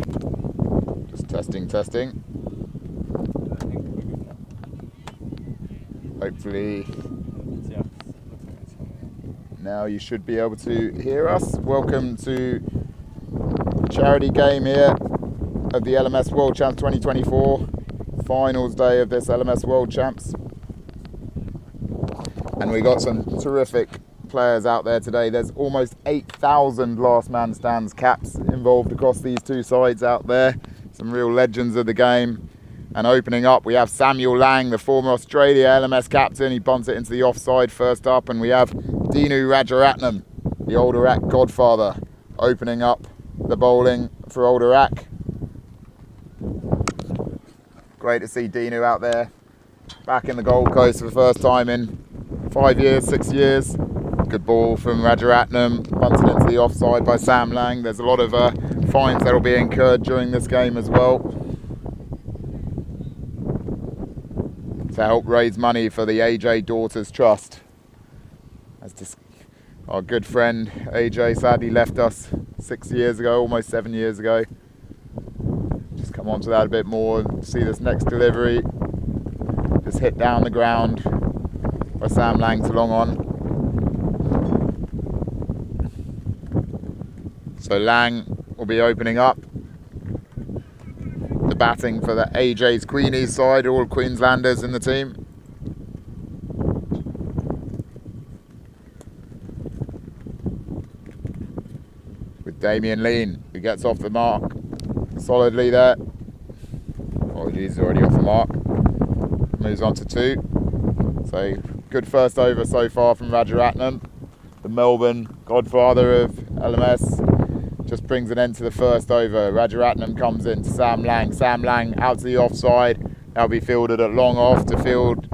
Just testing. Hopefully now you should be able to hear us. Welcome to the charity game here of the LMS World Champs 2024. Finals day of this LMS World Champs. And we got some terrific players out there today. There's almost 8,000 last man stands caps involved across these two sides out there. Some real legends of the game. And opening up, we have Samuel Lang, the former Australia LMS captain. He bunts it into the offside first up. And we have Dinu Rajaratnam, the old Arrack godfather, opening up the bowling for old Arrack. Great to see Dinu out there, back in the Gold Coast for the first time in 5 years, 6 years. Good ball from Rajaratnam, bunted into the offside by Sam Lang. There's a lot of fines that will be incurred during this game as well, to help raise money for the AJ Daughters Trust. As our good friend AJ sadly left us 6 years ago, almost 7 years ago. Just come on to that a bit more and see this next delivery. Just hit down the ground by Sam Lang to long on. So Lang will be opening up the batting for the AJ's Queenies side, all Queenslanders in the team. With Damien Lean, who gets off the mark solidly there. Oh geez, he's already off the mark. Moves on to 2. So good first over so far from Rajaratnam, the Melbourne godfather of LMS. Just brings an end to the first over. Rajaratnam comes in to Sam Lang. Sam Lang out to the offside. That'll be fielded at long off to field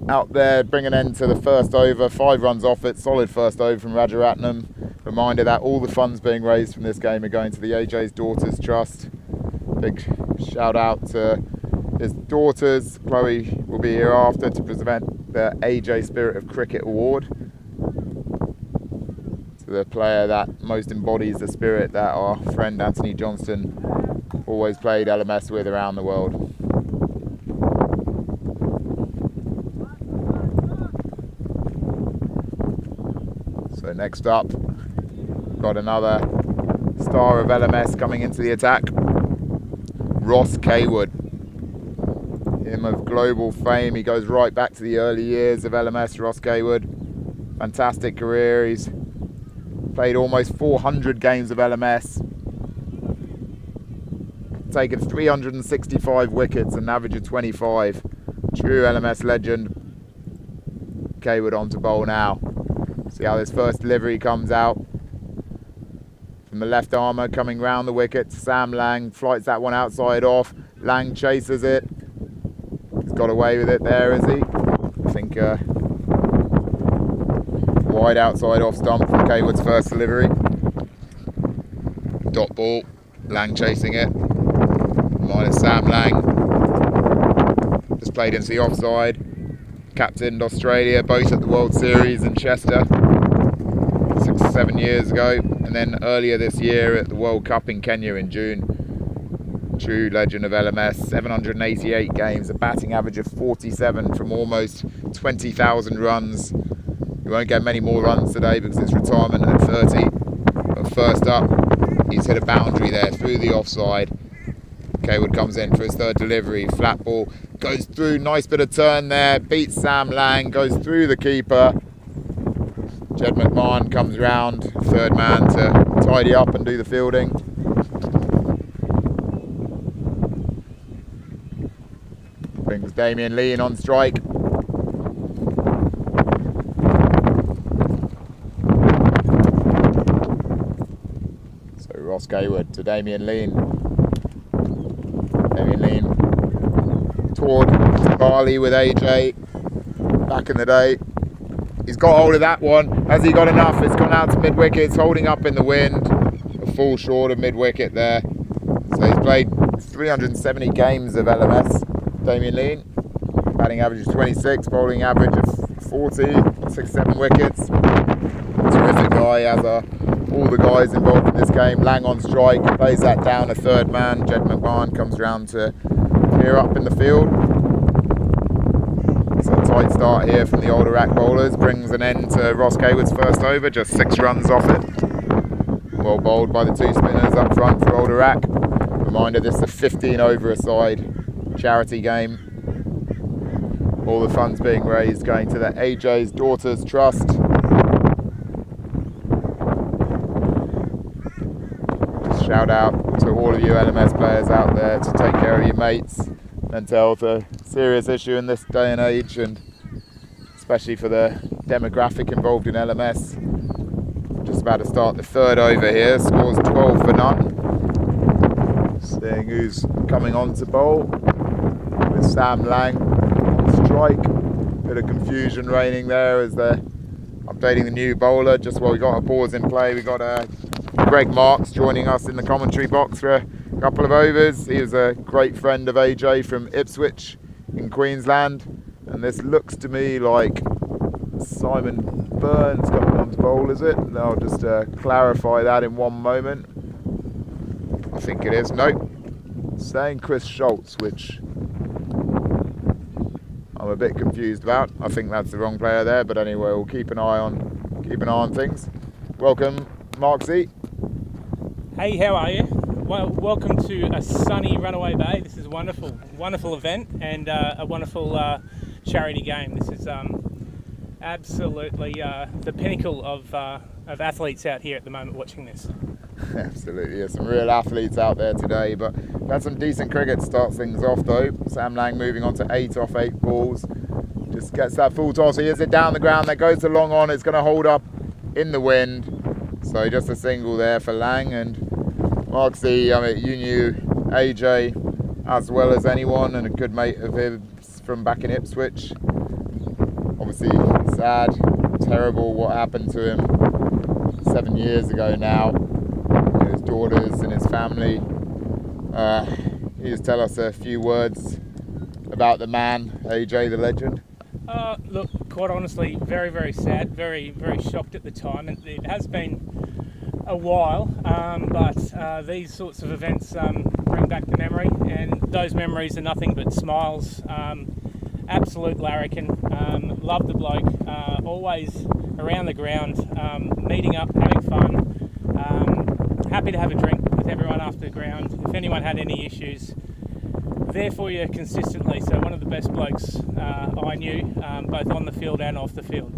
out there. Bring an end to the first over. 5 runs off it. Solid first over from Rajaratnam. Reminder that all the funds being raised from this game are going to the AJ's Daughters Trust. Big shout out to his daughters. Chloe will be here after to present the AJ Spirit of Cricket Award. The player that most embodies the spirit that our friend Anthony Johnston always played LMS with around the world. So next up, got another star of LMS coming into the attack, Ross Kaywood. Him of global fame, he goes right back to the early years of LMS, Ross Kaywood. Fantastic career, he's played almost 400 games of LMS, taken 365 wickets, an average of 25. True LMS legend. Kaywood on to bowl now. See how this first delivery comes out. From the left armour, coming round the wicket. Sam Lang flights that one outside off. Lang chases it. He's got away with it there, is he? I think wide outside off stump from Kaywood's first delivery. Dot ball, Lang chasing it. Minus Sam Lang. Just played into the offside. Captained Australia, both at the World Series in Chester 6 or 7 years ago. And then earlier this year at the World Cup in Kenya in June. True legend of LMS, 788 games, a batting average of 47 from almost 20,000 runs. He won't get many more runs today because it's retirement at 30. But first up, he's hit a boundary there through the offside. Kaywood comes in for his third delivery. Flat ball goes through, nice bit of turn there. Beats Sam Lang, goes through the keeper. Jed McMahon comes round, third man to tidy up and do the fielding. Brings Damien Lean on strike. Ross Kaywood to Damien Lean. Damien Lean toured Bali with AJ back in the day. He's got hold of that one. Has he got enough? It's gone out to mid-wicket. It's holding up in the wind. A full short of mid-wicket there. So he's played 370 games of LMS, Damien Lean. Batting average of 26, bowling average of 40, 6-7 wickets. Terrific guy. He has a all the guys involved in this game. Lang on strike, plays that down a third man. Jed McMahon comes around to clear up in the field. So a tight start here from the older Arrack bowlers brings an end to Ross Kaywood's first over, just 6 runs off it. Well bowled by the 2 spinners up front for older Arrack. Reminder, this is a 15 over a side charity game. All the funds being raised going to the AJ's Daughters Trust. Just shout out to all of you LMS players out there to take care of your mates. Mental health a serious issue in this day and age, and especially for the demographic involved in LMS. Just about to start the 3rd over here, scores 12 for none. Seeing who's coming on to bowl with Sam Lang on strike. Bit of confusion reigning there as they're updating the new bowler. Just while we got a pause in play, we got Greg Marks joining us in the commentary box for a couple of overs. He is a great friend of AJ from Ipswich in Queensland, and this looks to me like Simon Burns coming on to bowl, is it? And I'll just clarify that in one moment. I think it is. Nope. Saying Chris Schultz, which I'm a bit confused about. I think that's the wrong player there, but anyway, we'll keep an eye on things. Welcome, Marksy. Hey, how are you? Well, welcome to a sunny Runaway Bay. This is a wonderful event and a wonderful charity game. This is absolutely the pinnacle of athletes out here at the moment watching this. Absolutely, there's some real athletes out there today, but that's some decent cricket to start things off though. Sam Lang moving on to 8 off 8 balls. Just gets that full toss, he hits it down the ground, that goes to long on, it's going to hold up in the wind. So just a single there for Lang. And Marksy, I mean, you knew AJ as well as anyone and a good mate of his from back in Ipswich. Obviously sad, terrible what happened to him 7 years ago now. His daughters and his family. Can you just tell us a few words about the man, AJ the legend? Look, quite honestly, very, very sad, very, very shocked at the time. And it has been a while, but these sorts of events bring back the memory, and those memories are nothing but smiles. Absolute larrikin, love the bloke, always around the ground, meeting up, having fun, happy to have a drink with everyone after the ground. If anyone had any issues, there for you consistently. So one of the best blokes I knew, both on the field and off the field.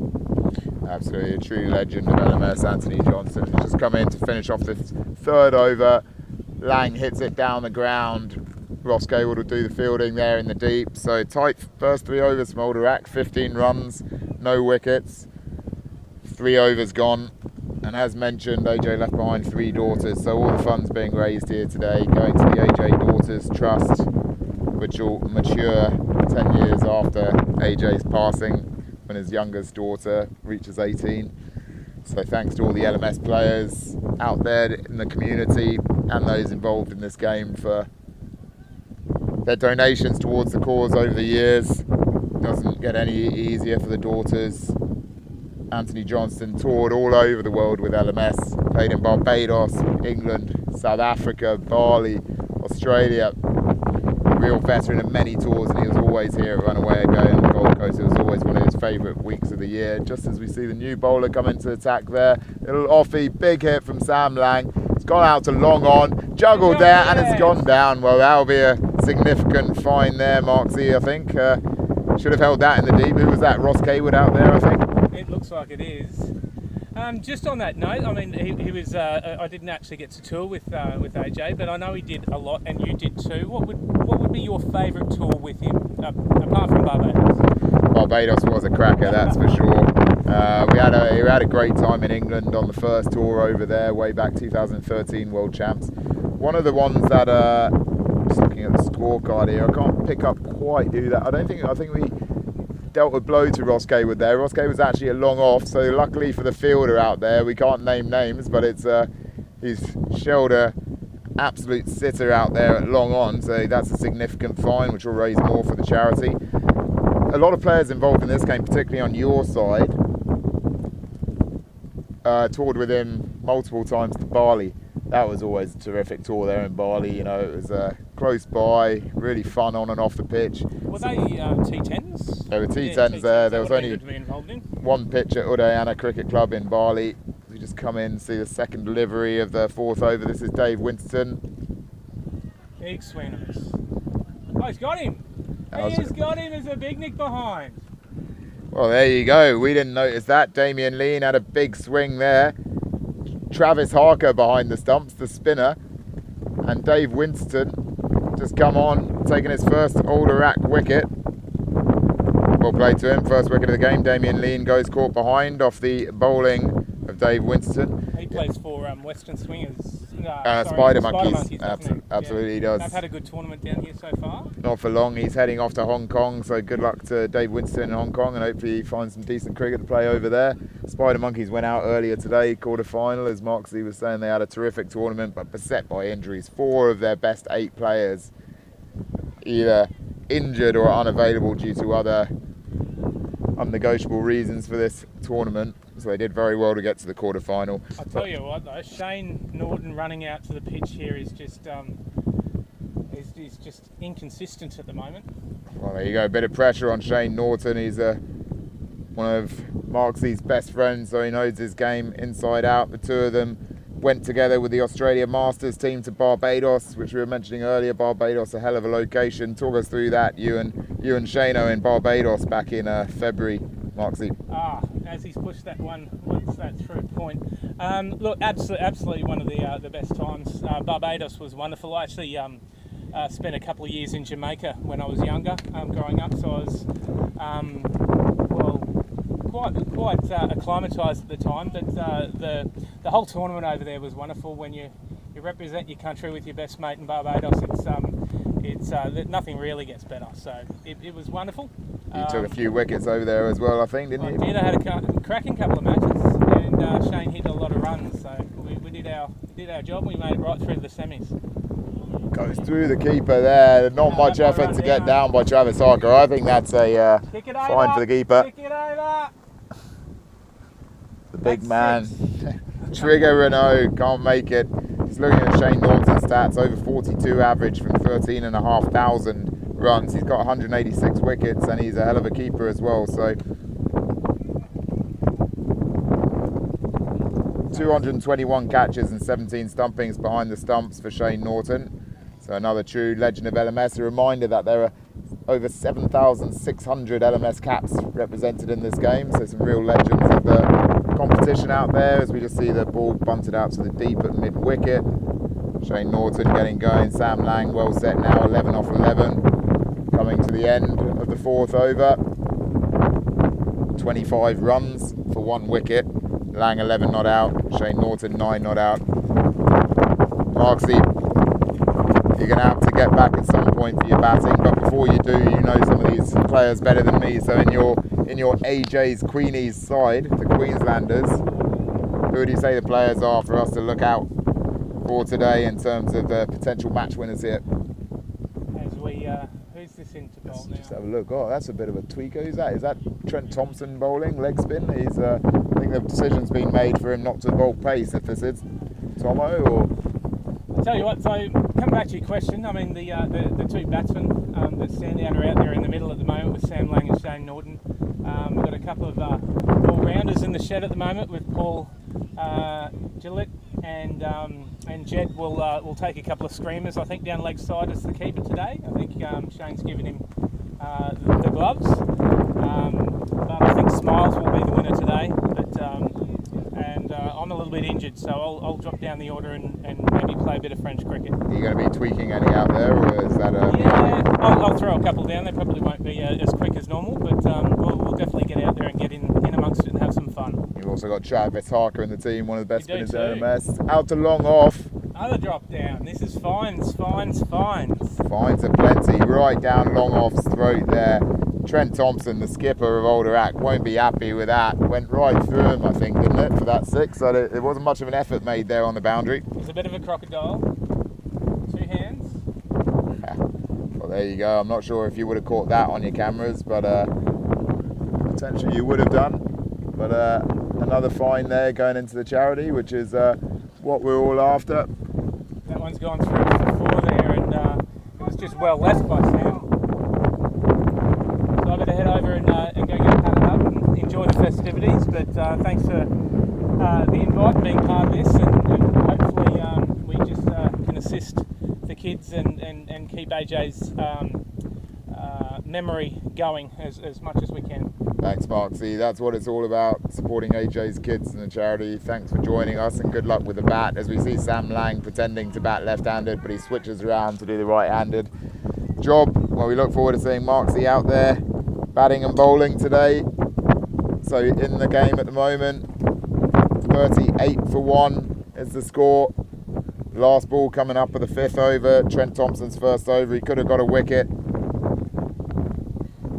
Absolutely, a true legend of LMS, Anthony Johnson, has just come in to finish off this 3rd over. Lang hits it down the ground. Ross Kaywood will do the fielding there in the deep. So tight first 3 overs from older Arrack, 15 runs, no wickets, 3 overs gone. And as mentioned, AJ left behind 3 daughters, so all the funds being raised here today going to the AJ Daughters Trust, which will mature 10 years after AJ's passing, when his youngest daughter reaches 18. So thanks to all the LMS players out there in the community and those involved in this game for their donations towards the cause over the years. Doesn't get any easier for the daughters. Anthony Johnson toured all over the world with LMS, played in Barbados, England, South Africa, Bali, Australia. Real veteran of many tours, and he was always here at Runaway Bay on the Gold Coast. It was always one of his favourite weeks of the year. Just as we see the new bowler come into attack there, little offie, big hit from Sam Lang. It's gone out to long on, juggled there, and it's gone down. Well, that'll be a significant fine there, Marksy, I think. Should have held that in the deep. Who was that? Ross Kaywood out there, I think. It looks like it is. Just on that note, I mean, he was. I didn't actually get to tour with AJ, but I know he did a lot, and you did too. What would be your favourite tour with him, apart from Barbados? Barbados was a cracker, that's for sure. We had a great time in England on the first tour over there, way back 2013 World Champs. One of the ones that, just looking at the scorecard here, I can't pick up quite who that. I think we dealt a blow to Ross Kaywood there. Ross Kaywood's actually a long off, so luckily for the fielder out there, we can't name names, but it's he's shelled a absolute sitter out there at long on, so that's a significant fine which will raise more for the charity. A lot of players involved in this game, particularly on your side. toured with him multiple times to Bali. That was always a terrific tour there in Bali. You know, it was close by, really fun on and off the pitch. Were they T10s? There were T10s there. There was only one pitch at Udayana Cricket Club in Bali. We just come in, see the second delivery of the 4th over. This is Dave Winston. Big swing of us. Oh, he's got him. He's got him. There's a big nick behind. Well, there you go. We didn't notice that. Damien Lean had a big swing there. Travis Harker behind the stumps, the spinner. And Dave Winston just come on, taking his first Old Arrack wicket. Well played to him. First wicket of the game. Damien Lean goes caught behind off the bowling of Dave Winston. He plays for Western Swingers. Spider Monkeys. Absolutely he does. They've had a good tournament down here so far. Not for long. He's heading off to Hong Kong, so good luck to Dave Winston in Hong Kong, and hopefully he finds some decent cricket to play over there. Spider Monkeys went out earlier today, quarter-final. As Marksy was saying, they had a terrific tournament, but beset by injuries. 4 of their best 8 players either injured or unavailable due to other unnegotiable reasons for this tournament. So they did very well to get to the quarter-final. I'll tell you what though, Shane Norton running out to the pitch here is just inconsistent at the moment. Well, there you go, a bit of pressure on Shane Norton. He's one of Marksy's best friends, so he knows his game inside out. The two of them went together with the Australia Masters team to Barbados, which we were mentioning earlier. Barbados, a hell of a location. Talk us through that, you and Shano in Barbados back in February, Marksy. As he's pushed that one, what's that through point? Look, absolutely one of the best times. Barbados was wonderful. I actually spent a couple of years in Jamaica when I was younger, growing up, so I was quite acclimatised at the time. But the whole tournament over there was wonderful. When you represent your country with your best mate in Barbados, it's nothing really gets better. So it was wonderful. You took a few wickets over there as well, I think, didn't you? I did. I had a cracking couple of matches, and Shane hit a lot of runs. So we did our job. We made it right through to the semis. Goes through the keeper there. Not much effort to get down by Travis Harker. I think that's a fine for the keeper. Kick it over. The big man. Trigger Renault can't make it. He's looking at Shane Norton's stats. Over 42 average from 13,500 runs. He's got 186 wickets and he's a hell of a keeper as well. So 221 catches and 17 stumpings behind the stumps for Shane Norton. So another true legend of LMS. A reminder that there are over 7,600 LMS caps represented in this game. So some real legends of the competition out there, as we just see the ball bunted out to the deep at mid-wicket. Shane Norton getting going. Sam Lang well set now, 11 off 11. Coming to the end of the 4th over. 25 runs for 1 wicket. Lang 11 not out. Shane Norton 9 not out. Marksy, you're going to have to get back at some point for your batting, but before you do, you know some of these players better than me. So in your AJ's Queenies side, the Queenslanders, who do you say the players are for us to look out for today in terms of the potential match winners here? As we, who's this into bowl now? Just have a look. Oh, that's a bit of a tweaker. Who's that? Is that Trent Thompson bowling, leg spin? He's, I think the decision's been made for him not to bowl pace, if this is Tomo, or... I'll tell you what, so coming back to your question, I mean the 2 batsmen that stand out are out there in the middle at the moment with Sam Lang and Shane Norton. We've got a couple of all-rounders in the shed at the moment with Paul Gillett and Jed will take a couple of screamers, I think, down leg side as the keeper today. I think Shane's given him the gloves. But I think Smiles will be the winner today. And I'm a little bit injured, so I'll drop down the order and maybe play a bit of French cricket. Are you going to be tweaking any out there, or is that a... Yeah, I'll throw a couple down. They probably won't be as quick as normal, but we'll definitely get out there and get in amongst it and have some fun. You've also got Travis Harker in the team, one of the best spinners in LMS. Out to long off. Another drop down. This is fines. Fines are plenty. Right down long off's throat there. Trent Thompson, the skipper of Old Arrack, won't be happy with that. Went right through him, I think, didn't it, for that 6? So it wasn't much of an effort made there on the boundary. It was a bit of a crocodile. 2 hands. Yeah. Well, there you go. I'm not sure if you would have caught that on your cameras, but potentially you would have done. But another fine there going into the charity, which is what we're all after. That one's gone through for 4 there, and it was just well left by Sam. So I better head over and go get padded up and enjoy the festivities. But thanks for the invite and being part of this, and hopefully we just can assist the kids and keep AJ's memory going as much as we can. Thanks, Marksy. That's what it's all about, supporting AJ's kids and the charity. Thanks for joining us, and good luck with the bat. As we see Sam Lang pretending to bat left-handed, but he switches around to do the right-handed job. Well, we look forward to seeing Marksy out there batting and bowling today. So in the game at the moment, 38 for 1 is the score. Last ball coming up at the 5th over. Trent Thompson's first over. He could have got a wicket.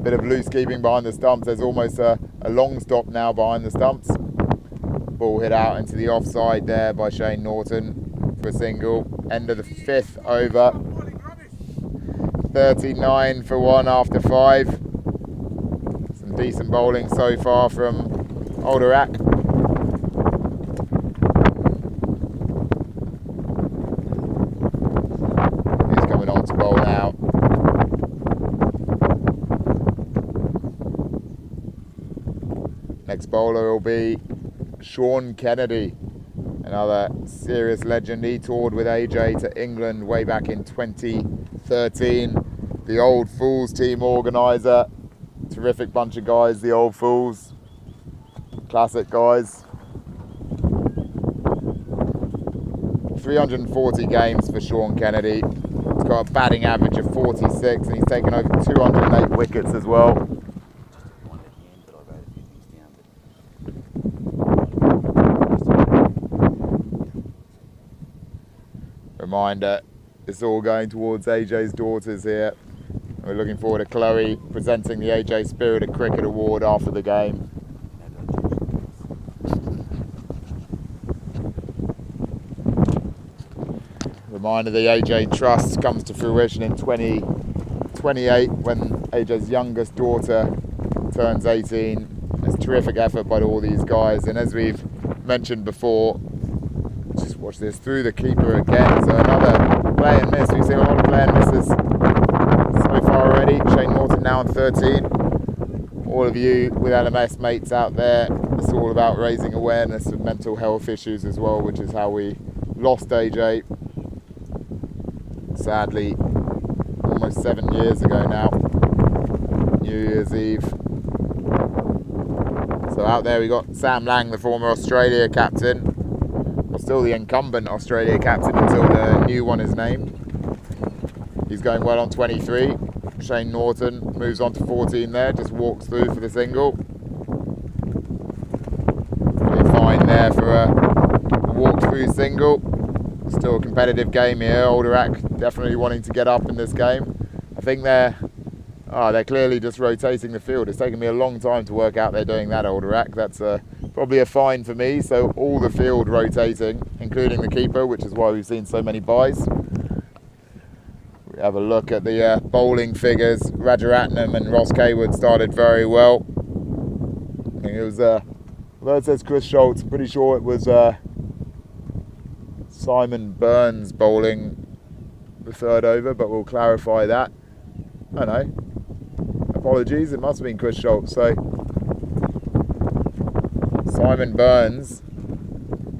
Bit of loose keeping behind the stumps. There's almost a long stop now behind the stumps. Ball hit out into the offside there by Shane Norton for a single. End of the 5th over. 39 for 1 after 5. Some decent bowling so far from Arrack. Who's coming on to bowl now? Next bowler will be Sean Kennedy, another serious legend. He toured with AJ to England way back in 2013. The Old Fools team organiser. Terrific bunch of guys, the Old Fools. Classic guys. 340 games for Sean Kennedy. He's got a batting average of 46 and he's taken over 208 wickets as well. Reminder, it's all going towards AJ's daughters here. We're looking forward to Chloe presenting the AJ Spirit of Cricket Award after the game. Reminder, the AJ Trust comes to fruition in 2028 when AJ's youngest daughter turns 18. It's a terrific effort by all these guys, and as we've mentioned before, just watch this through the keeper again. So another play and miss. We've seen a lot of play and misses so far already. Shane Norton now on 13. All of you with LMS mates out there, it's all about raising awareness of mental health issues as well, which is how we lost AJ. Sadly, almost 7 years ago now, New Year's Eve. So out there we got Sam Lang, the former Australia captain. Still the incumbent Australia captain until the new one is named. He's going well on 23. Shane Norton moves on to 14 there, just walks through for the single. Really fine there for a walk-through single. Still a competitive game here. Arrack definitely wanting to get up in this game. I think they're clearly just rotating the field. It's taken me a long time to work out they're doing that, Arrack. That's probably a fine for me. So all the field rotating, including the keeper, which is why we've seen so many byes. We have a look at the bowling figures. Rajaratnam and Ross Kaywood started very well. I think it was, although it says Chris Schultz, I'm pretty sure it was Simon Burns bowling the 3rd over, but we'll clarify that. I don't know. Apologies, it must have been Chris Schultz. So Simon Burns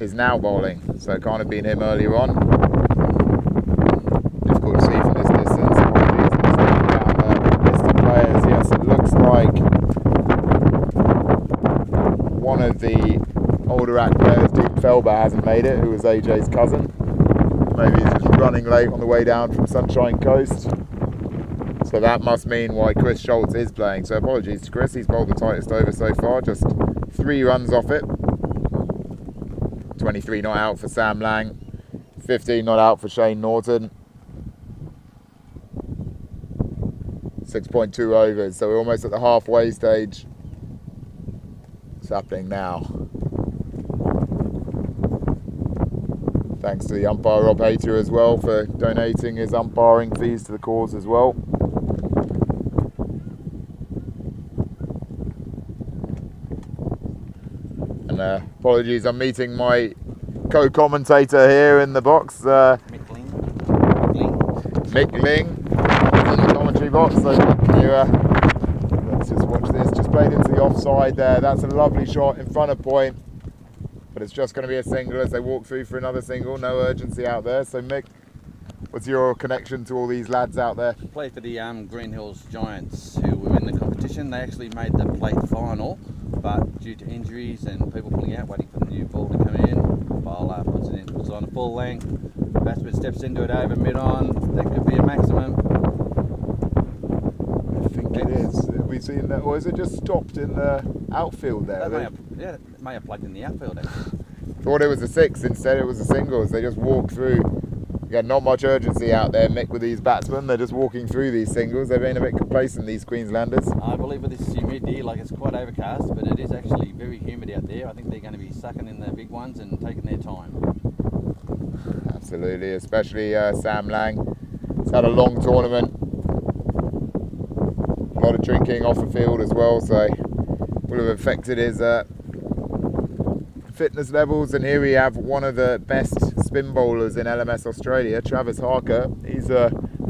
is now bowling, so it can't have been him earlier on. Difficult to see from this distance. Apologies, I'm just looking down the list of players. Yes, it looks like one of the Arrack players, Dean Felber, hasn't made it, who was AJ's cousin. Maybe he's just running late on the way down from Sunshine Coast. So that must mean why Chris Schultz is playing. So apologies to Chris, he's bowled the tightest over so far, just 3 runs off it. 23 not out for Sam Lang, 15 not out for Shane Norton. 6.2 overs, so we're almost at the halfway stage. It's happening now. Thanks to the umpire Rob Hayter as well for donating his umpiring fees to the cause as well. apologies, I'm meeting my co-commentator here in the box, Mick Ling, in the commentary box. So can you, let's just watch this. Just played into the offside there. That's a lovely shot in front of point, but it's just going to be a single as they walk through for another single. No urgency out there. So Mick, what's your connection to all these lads out there? Played for the Green Hills Giants, who were in the competition. They actually made the plate final, but due to injuries and people pulling out, waiting for the new ball to come in, bowler puts it on a full length. Batsman steps into it over mid-on. That could be a maximum. I think it is. Have we seen that, or is it just stopped in the outfield there? It may have plugged in the outfield actually. Thought it was a six, instead it was a single as they just walk through. Yeah, not much urgency out there, Mick, with these batsmen. They're just walking through these singles. They've been a bit complacent, these Queenslanders. I believe with this humidity, like it's quite overcast, but it is actually very humid out there. I think they're going to be sucking in the big ones and taking their time. Absolutely, especially Sam Lang. He's had a long tournament. A lot of drinking off the field as well, so will have affected his fitness levels. And here we have one of the best spin bowlers in LMS Australia, Travis Harker. He's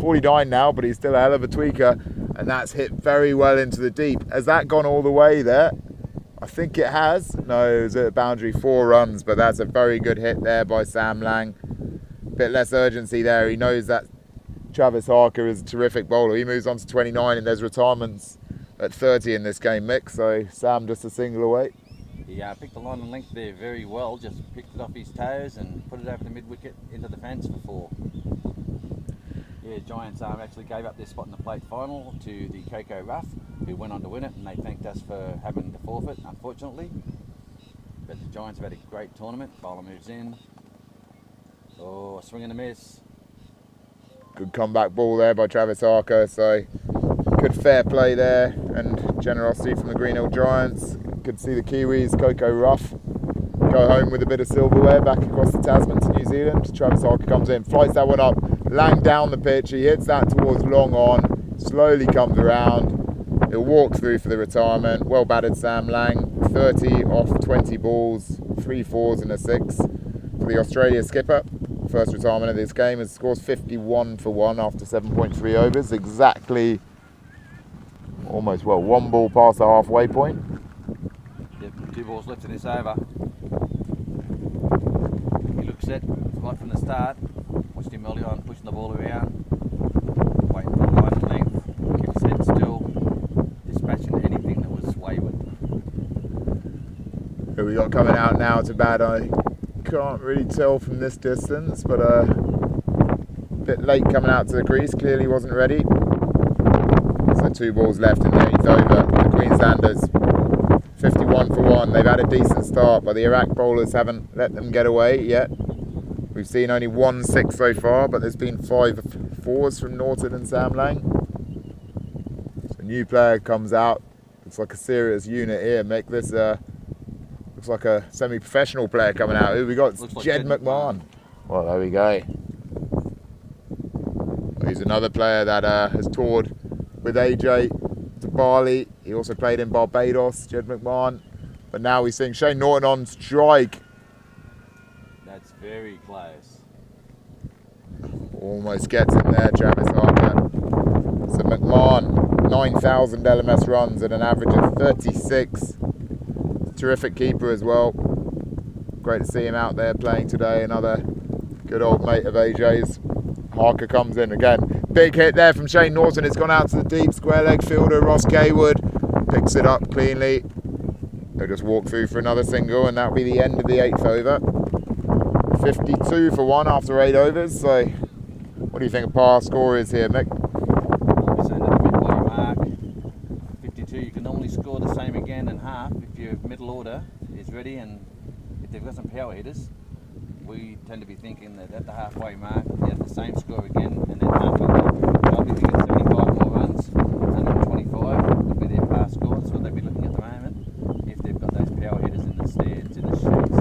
49 now, but he's still a hell of a tweaker, and that's hit very well into the deep. Has that gone all the way there? I think it has. No, it was at boundary, 4 runs, but that's a very good hit there by Sam Lang. Bit less urgency there. He knows that Travis Harker is a terrific bowler. He moves on to 29, and there's retirements at 30 in this game, Mick. So Sam just a single away. He picked the line and length there very well, just picked it off his toes and put it over the mid-wicket into the fence for 4. Yeah, Giants actually gave up their spot in the plate final to the Coco Ruff, who went on to win it, and they thanked us for having to forfeit, unfortunately. But the Giants have had a great tournament. Bowler moves in. Oh, swing and a miss. Good comeback ball there by Travis Harker, so good fair play there and generosity from the Green Hill Giants. Good to see the Kiwis, Coco Ruff, go home with a bit of silverware back across the Tasman to New Zealand. Travis Harker comes in, flights that one up, Lang down the pitch, he hits that towards long on, slowly comes around, he'll walk through for the retirement. Well batted Sam Lang, 30 off 20 balls, 3 4s and a 6 for the Australia skipper. First retirement of this game, and scores 51 for 1 after 7.3 overs, exactly almost, well, 1 ball past the halfway point. Yep, 2 balls left in this over. He looks set right from the start. Watched him early on pushing the ball around, waiting for the line and length, kept his head still, dispatching anything that was wayward. Who we got coming out now to bat? I can't really tell from this distance, but a bit late coming out to the crease, clearly wasn't ready. So 2 balls left in the 8th over. The Queenslanders 51 for 1. They've had a decent start, but the Arrack bowlers haven't let them get away yet. We've seen only 1 6 so far, but there's been 5 4s from Norton and Sam Lang. So a new player comes out. Looks like a serious unit here. Make this looks like a semi-professional player coming out. Who we got? It's like Jed McMahon. Well, there we go. He's another player that has toured with AJ to Bali. He also played in Barbados, Jed McMahon. But now we're seeing Shane Norton on strike. That's very close. Almost gets in there, Travis Harker. So McMahon, 9,000 LMS runs at an average of 36. Terrific keeper as well. Great to see him out there playing today. Another good old mate of AJ's. Harker comes in again. Big hit there from Shane Norton. It's gone out to the deep square leg fielder. Ross Gaywood picks it up cleanly. They'll just walk through for another single, and that'll be the end of the 8th over. 52 for 1 after 8 overs. So, what do you think a par score is here, Mick? I'll be saying at the midway mark, 52. You can normally score the same again in half if your middle order is ready, and if they've got some power hitters. We tend to be thinking that at the halfway mark, you have the same score again, and then halfway. I'll be thinking 75 more runs, 125 would be their par score. That's what they'd be looking at the moment, if they've got those power hitters in the stands, in the sheets.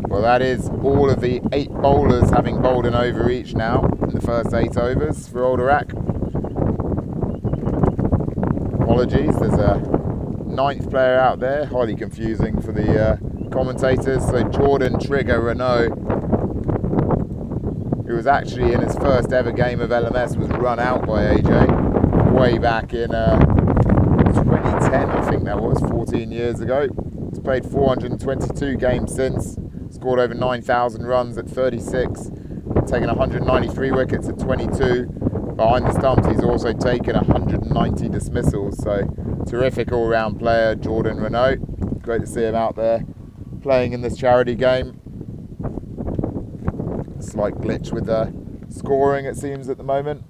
Well, that is all of the 8 bowlers having bowled an over each now in the first 8 overs for Old Arrack. Apologies, there's a 9th player out there, highly confusing for the commentators. So Jordan Trigger Renault, who was actually in his first ever game of LMS, was run out by AJ way back in 2010, I think that was, 14 years ago. He's played 422 games since, scored over 9,000 runs at 36, taken 193 wickets at 22. Behind the stumps, he's also taken 190 dismissals, so terrific all-round player, Jordan Renault. Great to see him out there playing in this charity game. Slight glitch with the scoring, it seems, at the moment.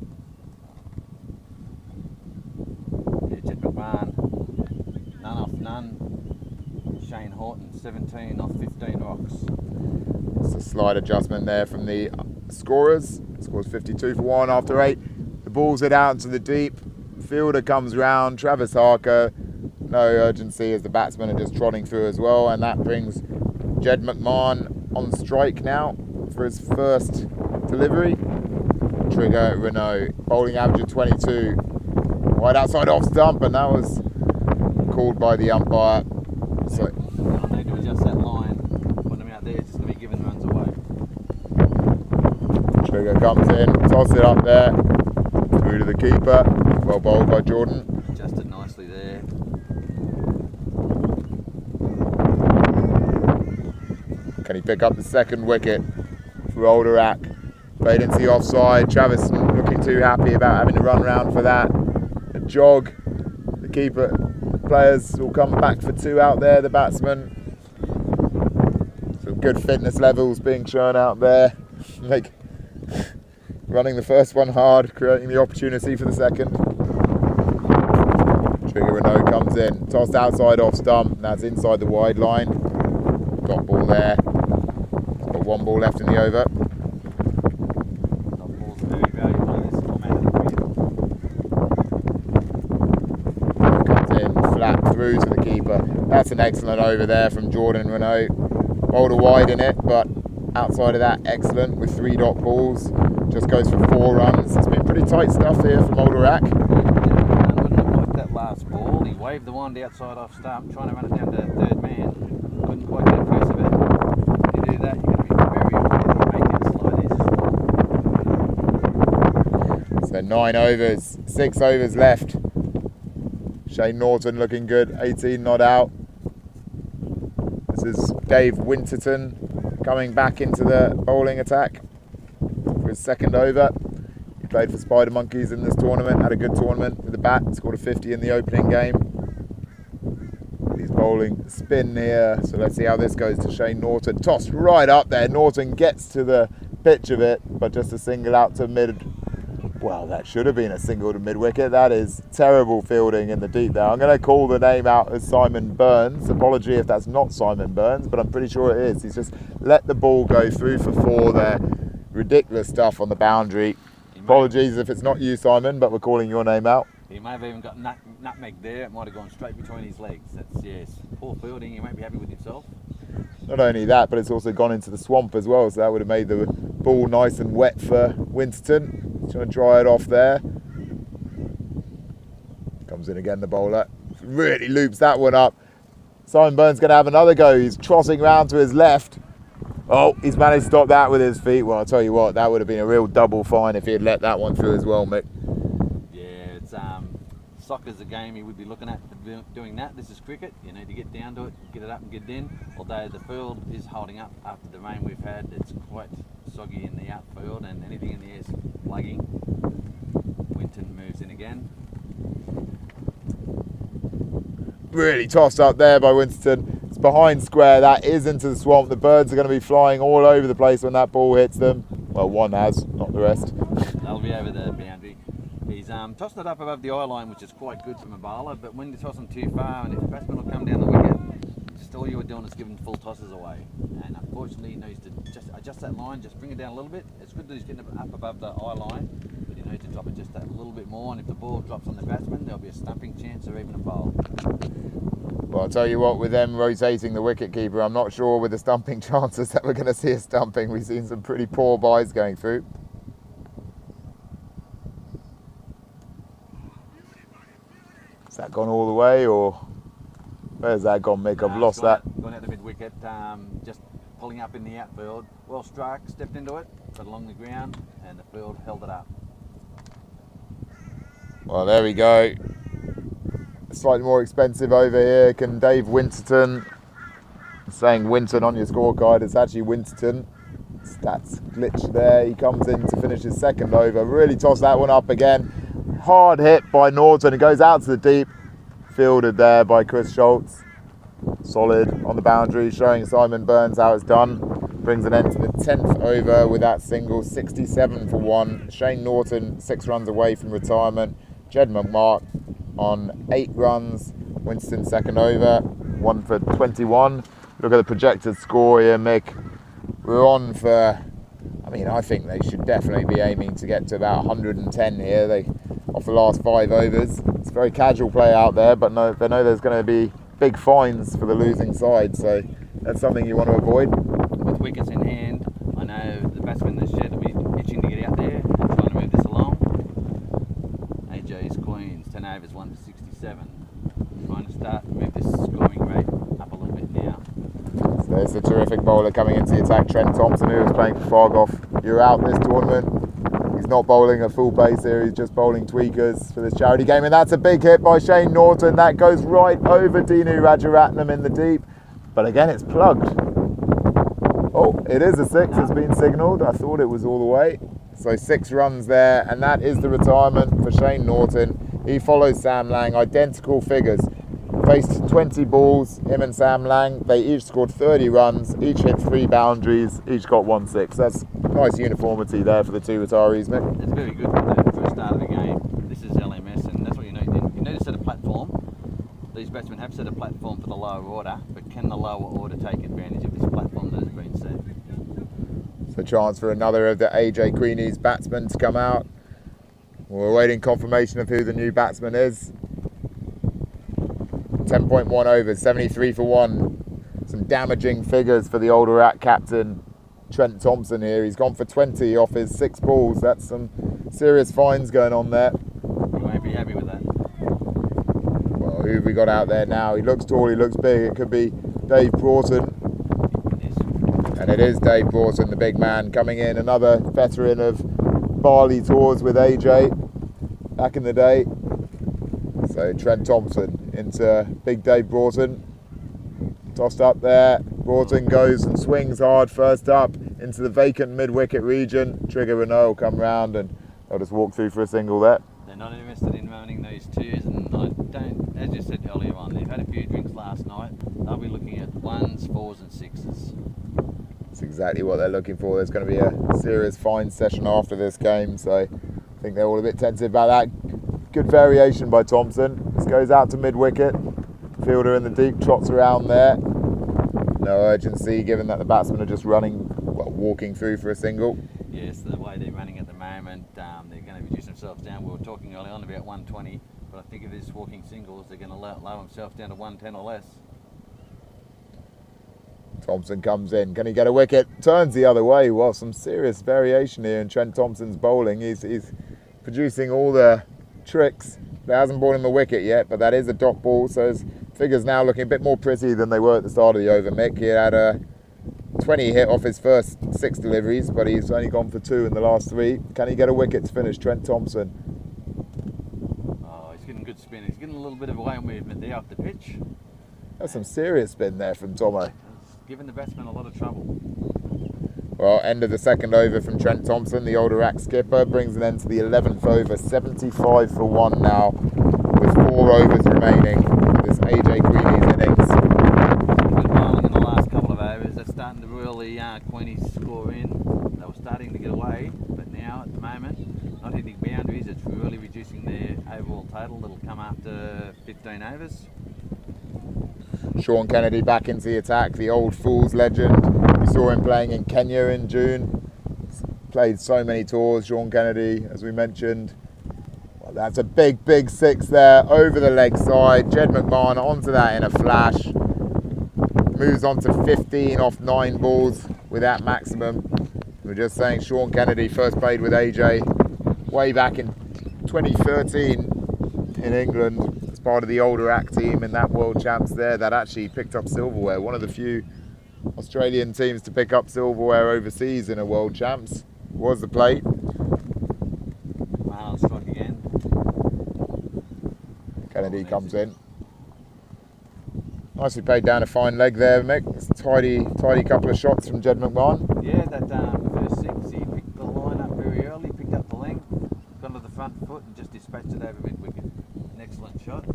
None off none. Shane Horton, 17 off 15 rocks. It's a slight adjustment there from the scorers. Scores 52 for 1 after 8. The ball's hit out into the deep. Fielder comes round. Travis Harker, no urgency as the batsmen are just trotting through as well. And that brings Jed McMahon on strike now for his first delivery. Trigger Renault, bowling average of 22. Wide outside off stump, and that was called by the umpire. So I need to adjust that line. Put them out there, it's just going to be giving runs away. Trigger comes in, toss it up there, through to the keeper. Well bowled by Jordan. Adjusted nicely there. Can he pick up the second wicket for old Arrack? Played into the offside. Travis looking too happy about having to run round for that. A jog. The keeper players will come back for 2 out there, the batsman. Some good fitness levels being shown out there. Like running the first one hard, creating the opportunity for the second. Trigger Renault comes in, tossed outside off stump, that's inside the wide line. Dot ball there. Got 1 ball left in the over. Dot balls are very valuable in this format of the cricket. Comes in, flat through to the keeper. That's an excellent over there from Jordan Renault. Bowled a wide in it, but outside of that, excellent with 3 dot balls. Just goes for 4 runs. It's been pretty tight stuff here from old Arrack. Wouldn't have liked that last ball. He waved the wand outside off stump, trying to run it down to third man. Couldn't quite get a piece of it. When you do that, you've got to be very aware to make it slide. So 9 overs, 6 overs left. Shane Norton looking good, 18 not out. This is Dave Winterton coming back into the bowling attack for his second over. He played for Spider Monkeys in this tournament, had a good tournament with the bat, scored a 50 in the opening game. He's bowling spin here, so let's see how this goes to Shane Norton. Tossed right up there, Norton gets to the pitch of it, but just a single out to mid. Well, that should have been a single to mid wicket. That is terrible fielding in the deep there. I'm going to call the name out as Simon Burns. Apology if that's not Simon Burns, but I'm pretty sure it is. He's just let the ball go through for 4 there. Ridiculous stuff on the boundary. Apologies if it's not you, Simon, but we're calling your name out. He may have even got nutmeg there. It might have gone straight between his legs. That's, yes, poor fielding. You won't be happy with yourself. Not only that, but it's also gone into the swamp as well, so that would have made the ball nice and wet for Winterton. Trying to dry it off there. Comes in again, the bowler. Really loops that one up. Simon Burns going to have another go. He's trotting round to his left. Oh, he's managed to stop that with his feet. Well, I'll tell you what, that would have been a real double fine if he had let that one through as well, Mick. Yeah, it's soccer's a game you would be looking at doing that. This is cricket. You need to get down to it, get it up and get it in. Although the field is holding up after the rain we've had, it's quite soggy in the outfield and anything in the air is plugging. Winton moves in again. Really tossed up there by Winterton. It's behind square. That is into the swamp. The birds are going to be flying all over the place when that ball hits them. Well, one has, not the rest. They'll be over the boundary. He's tossing it up above the eye line, which is quite good from a bowler, but when you toss them too far and if the batsman will come down the wicket, just all you were doing is giving full tosses away. And unfortunately he needs to just adjust that line, just bring it down a little bit. It's good that he's getting it up above the eye line, but he needs to drop it just a little bit more, and if the ball drops on the batsman, there'll be a stumping chance or even a foul. Well, I'll tell you what, with them rotating the wicket keeper, I'm not sure with the stumping chances that we're going to see a stumping. We've seen some pretty poor byes going through. Has that gone all the way, or Where's that gone, Mick? I've lost that. Gone out the mid wicket, just pulling up in the outfield. Well struck, stepped into it, got along the ground, and the field held it up. Well, there we go. Slightly more expensive over here. Can Dave Winterton, saying Winton on your scorecard, it's actually Winterton. Stats glitch there. He comes in to finish his second over. Really tossed that one up again. Hard hit by Norton. It goes out to the deep. Fielded there by Chris Schultz. Solid on the boundary, showing Simon Burns how it's done. Brings an end to the 10th over with that single, 67 for 1. Shane Norton 6 runs away from retirement. Jed McMark on 8 runs. Winston second over, 1 for 21. Look at the projected score here, Mick. We're on for, I think they should definitely be aiming to get to about 110 here. They off the last 5 overs. It's a very casual play out there, but they know there's going to be big fines for the losing side, so that's something you want to avoid. With wickets in hand, I know the batsman in the shed will be itching to get out there and trying to move this along. AJ's Queens, 10 overs, 1 for 67. Trying to start to move this scoring rate up a little bit now. So there's the terrific bowler coming into the attack, Trent Thompson, who was playing for Fargoff. You're out this tournament. He's not bowling a full pace here, he's just bowling tweakers for this charity game, and that's a big hit by Shane Norton. That goes right over Dinu Rajaratnam in the deep, but again it's plugged. Oh, it is a 6, it's been signalled. I thought it was all the way. So 6 runs there, and that is the retirement for Shane Norton. He follows Sam Lang, identical figures. Faced 20 balls, him and Sam Lang. They each scored 30 runs, each hit 3 boundaries, each got 1 6. That's nice uniformity there for the 2 retirees, Mick. It's very good for a start of the game. This is LMS, and that's what you need. You need to set a platform. These batsmen have set a platform for the lower order, but can the lower order take advantage of this platform that has been set? So chance for another of the AJ Queenies batsmen to come out. We're awaiting confirmation of who the new batsman is. 10.1 overs, 73 for 1. Some damaging figures for the old Arrack captain, Trent Thompson here. He's gone for 20 off his 6 balls. That's some serious fines going on there. You won't be happy with that. Well, who have we got out there now? He looks tall, he looks big. It could be Dave Broughton. Yes. And it is Dave Broughton, the big man, coming in. Another veteran of Barley tours with AJ back in the day. So Trent Thompson into big Dave Broughton. Tossed up there. Broughton goes and swings hard first up into the vacant mid-wicket region. Trigger Renault will come round and they'll just walk through for a single there. They're not interested in running those 2s, and I don't, as you said earlier on, they've had a few drinks last night. They'll be looking at 1s, 4s and 6s. That's exactly what they're looking for. There's going to be a serious fine session after this game, so I think they're all a bit tentative about that. Good variation by Thompson. This goes out to mid-wicket. Fielder in the deep, trots around there. No urgency, given that the batsmen are just walking through for a single. Yes, the way they're running at the moment, they're going to reduce themselves down. We were talking early on about 120, but I think if they're walking singles, they're going to lower themselves down to 110 or less. Thompson comes in. Can he get a wicket? Turns the other way. Well, some serious variation here in Trent Thompson's bowling. He's producing all the tricks. There hasn't brought him a wicket yet, but that is a dot ball, so his figures now looking a bit more pretty than they were at the start of the over, Mick. He had a 20 hit off his first 6 deliveries, but he's only gone for 2 in the last 3. Can he get a wicket to finish, Trent Thompson? Oh, he's getting good spin. He's getting a little bit of away movement there off the pitch. That's some serious spin there from Tomo. It's giving the batsman a lot of trouble. Well, end of the second over from Trent Thompson, the older Arrack skipper, brings an end to the 11th over, 75 for 1 now, with 4 overs remaining for this AJ Queenies innings. Good bowling in the last couple of overs. They're starting to really Queenies score in. They were starting to get away, but now at the moment, not hitting boundaries, it's really reducing their overall total. That'll come after 15 overs. Sean Kennedy back into the attack, the old Fools legend. We saw him playing in Kenya in June. Played so many tours, Sean Kennedy, as we mentioned. Well, that's a big, big 6 there, over the leg side. Jed McMahon onto that in a flash. Moves on to 15 off 9 balls with that maximum. We're just saying Sean Kennedy first played with AJ way back in 2013 in England. part of the older Arrack team in that World Champs there that actually picked up silverware. One of the few Australian teams to pick up silverware overseas in a World Champs was the plate. Wow, strike again. Kennedy comes in. Nicely played down a fine leg there, Mick. It's a tidy couple of shots from Jed McMahon. Yeah, that first six, he picked the line up very early, picked up the length, got to the front foot and just dispatched it over mid-wicket. An excellent shot.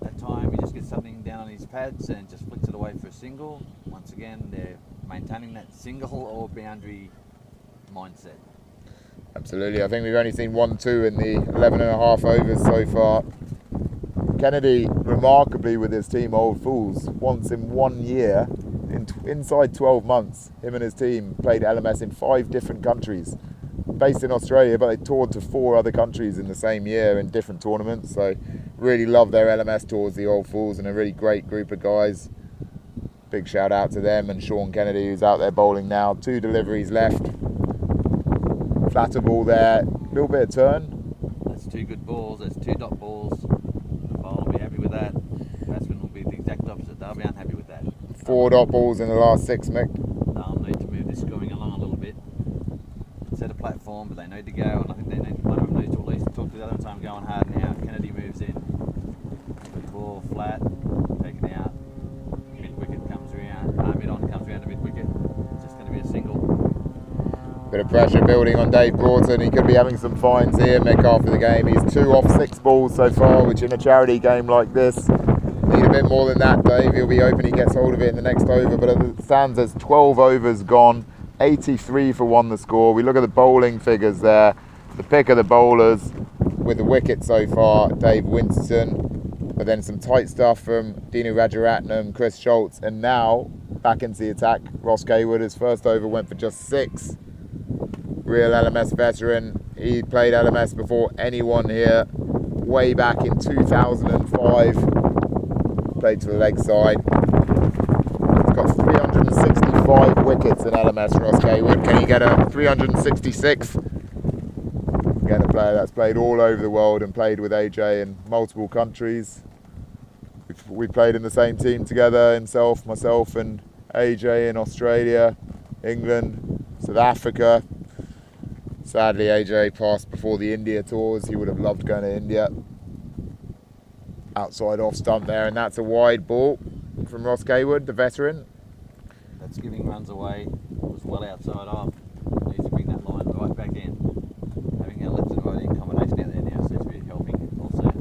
That time he just gets something down on his pads and just flicks it away for a single. Once again, they're maintaining that single or boundary mindset. Absolutely. I think we've only seen 1-2 in the 11.5 overs so far. Kennedy, remarkably with his team Old Fools, once in 1 year, inside 12 months, him and his team played LMS in 5 different countries. Based in Australia, but they toured to 4 other countries in the same year in different tournaments. So really love their LMS tours, the Old Fools, and a really great group of guys. Big shout out to them and Sean Kennedy, who's out there bowling now. 2 deliveries left. Flatter ball there, a little bit of turn. That's 2 good balls, that's 2 dot balls. The bowler will be happy with that. Batsman will be the exact opposite, they'll be unhappy with that. 4 dot balls in the last 6, Mick. They'll need to move this scoring along a little bit. Set a platform, but they need to go, and I think they need, one of them needs to at least talk to the other time going hard now. Kennedy moves in. Good ball, flat, taken out. Mid-wicket comes around, mid-on comes around to mid-wicket. It's just going to be a single. Bit of pressure building on Dave Broughton. He could be having some fines here, Mick, after the game. He's 2 off 6 balls so far, which in a charity game like this, need a bit more than that, Dave. He'll be hoping he gets hold of it in the next over, but as it stands, there's 12 overs gone, 83 for 1 the score. We look at the bowling figures there. The pick of the bowlers with the wicket so far, Dave Winston, but then some tight stuff from Dinu Rajaratnam, Chris Schultz, and now back into the attack, Ross Gaywood. His first over went for just 6. Real LMS veteran. He played LMS before anyone here, way back in 2005. Played to the leg side. He's got 365 wickets in LMS, Ross Gaywood. Can he get a 366th? Again, a player that's played all over the world and played with AJ in multiple countries. We played in the same team together, myself and AJ in Australia, England, South Africa. Sadly, AJ passed before the India tours. He would have loved going to India. Outside off stump there, and that's a wide ball from Ross Gaywood, the veteran. That's giving runs away. It was well outside off. Needs to bring that line right back in. Having a left and right in combination out there now seems to be helping also.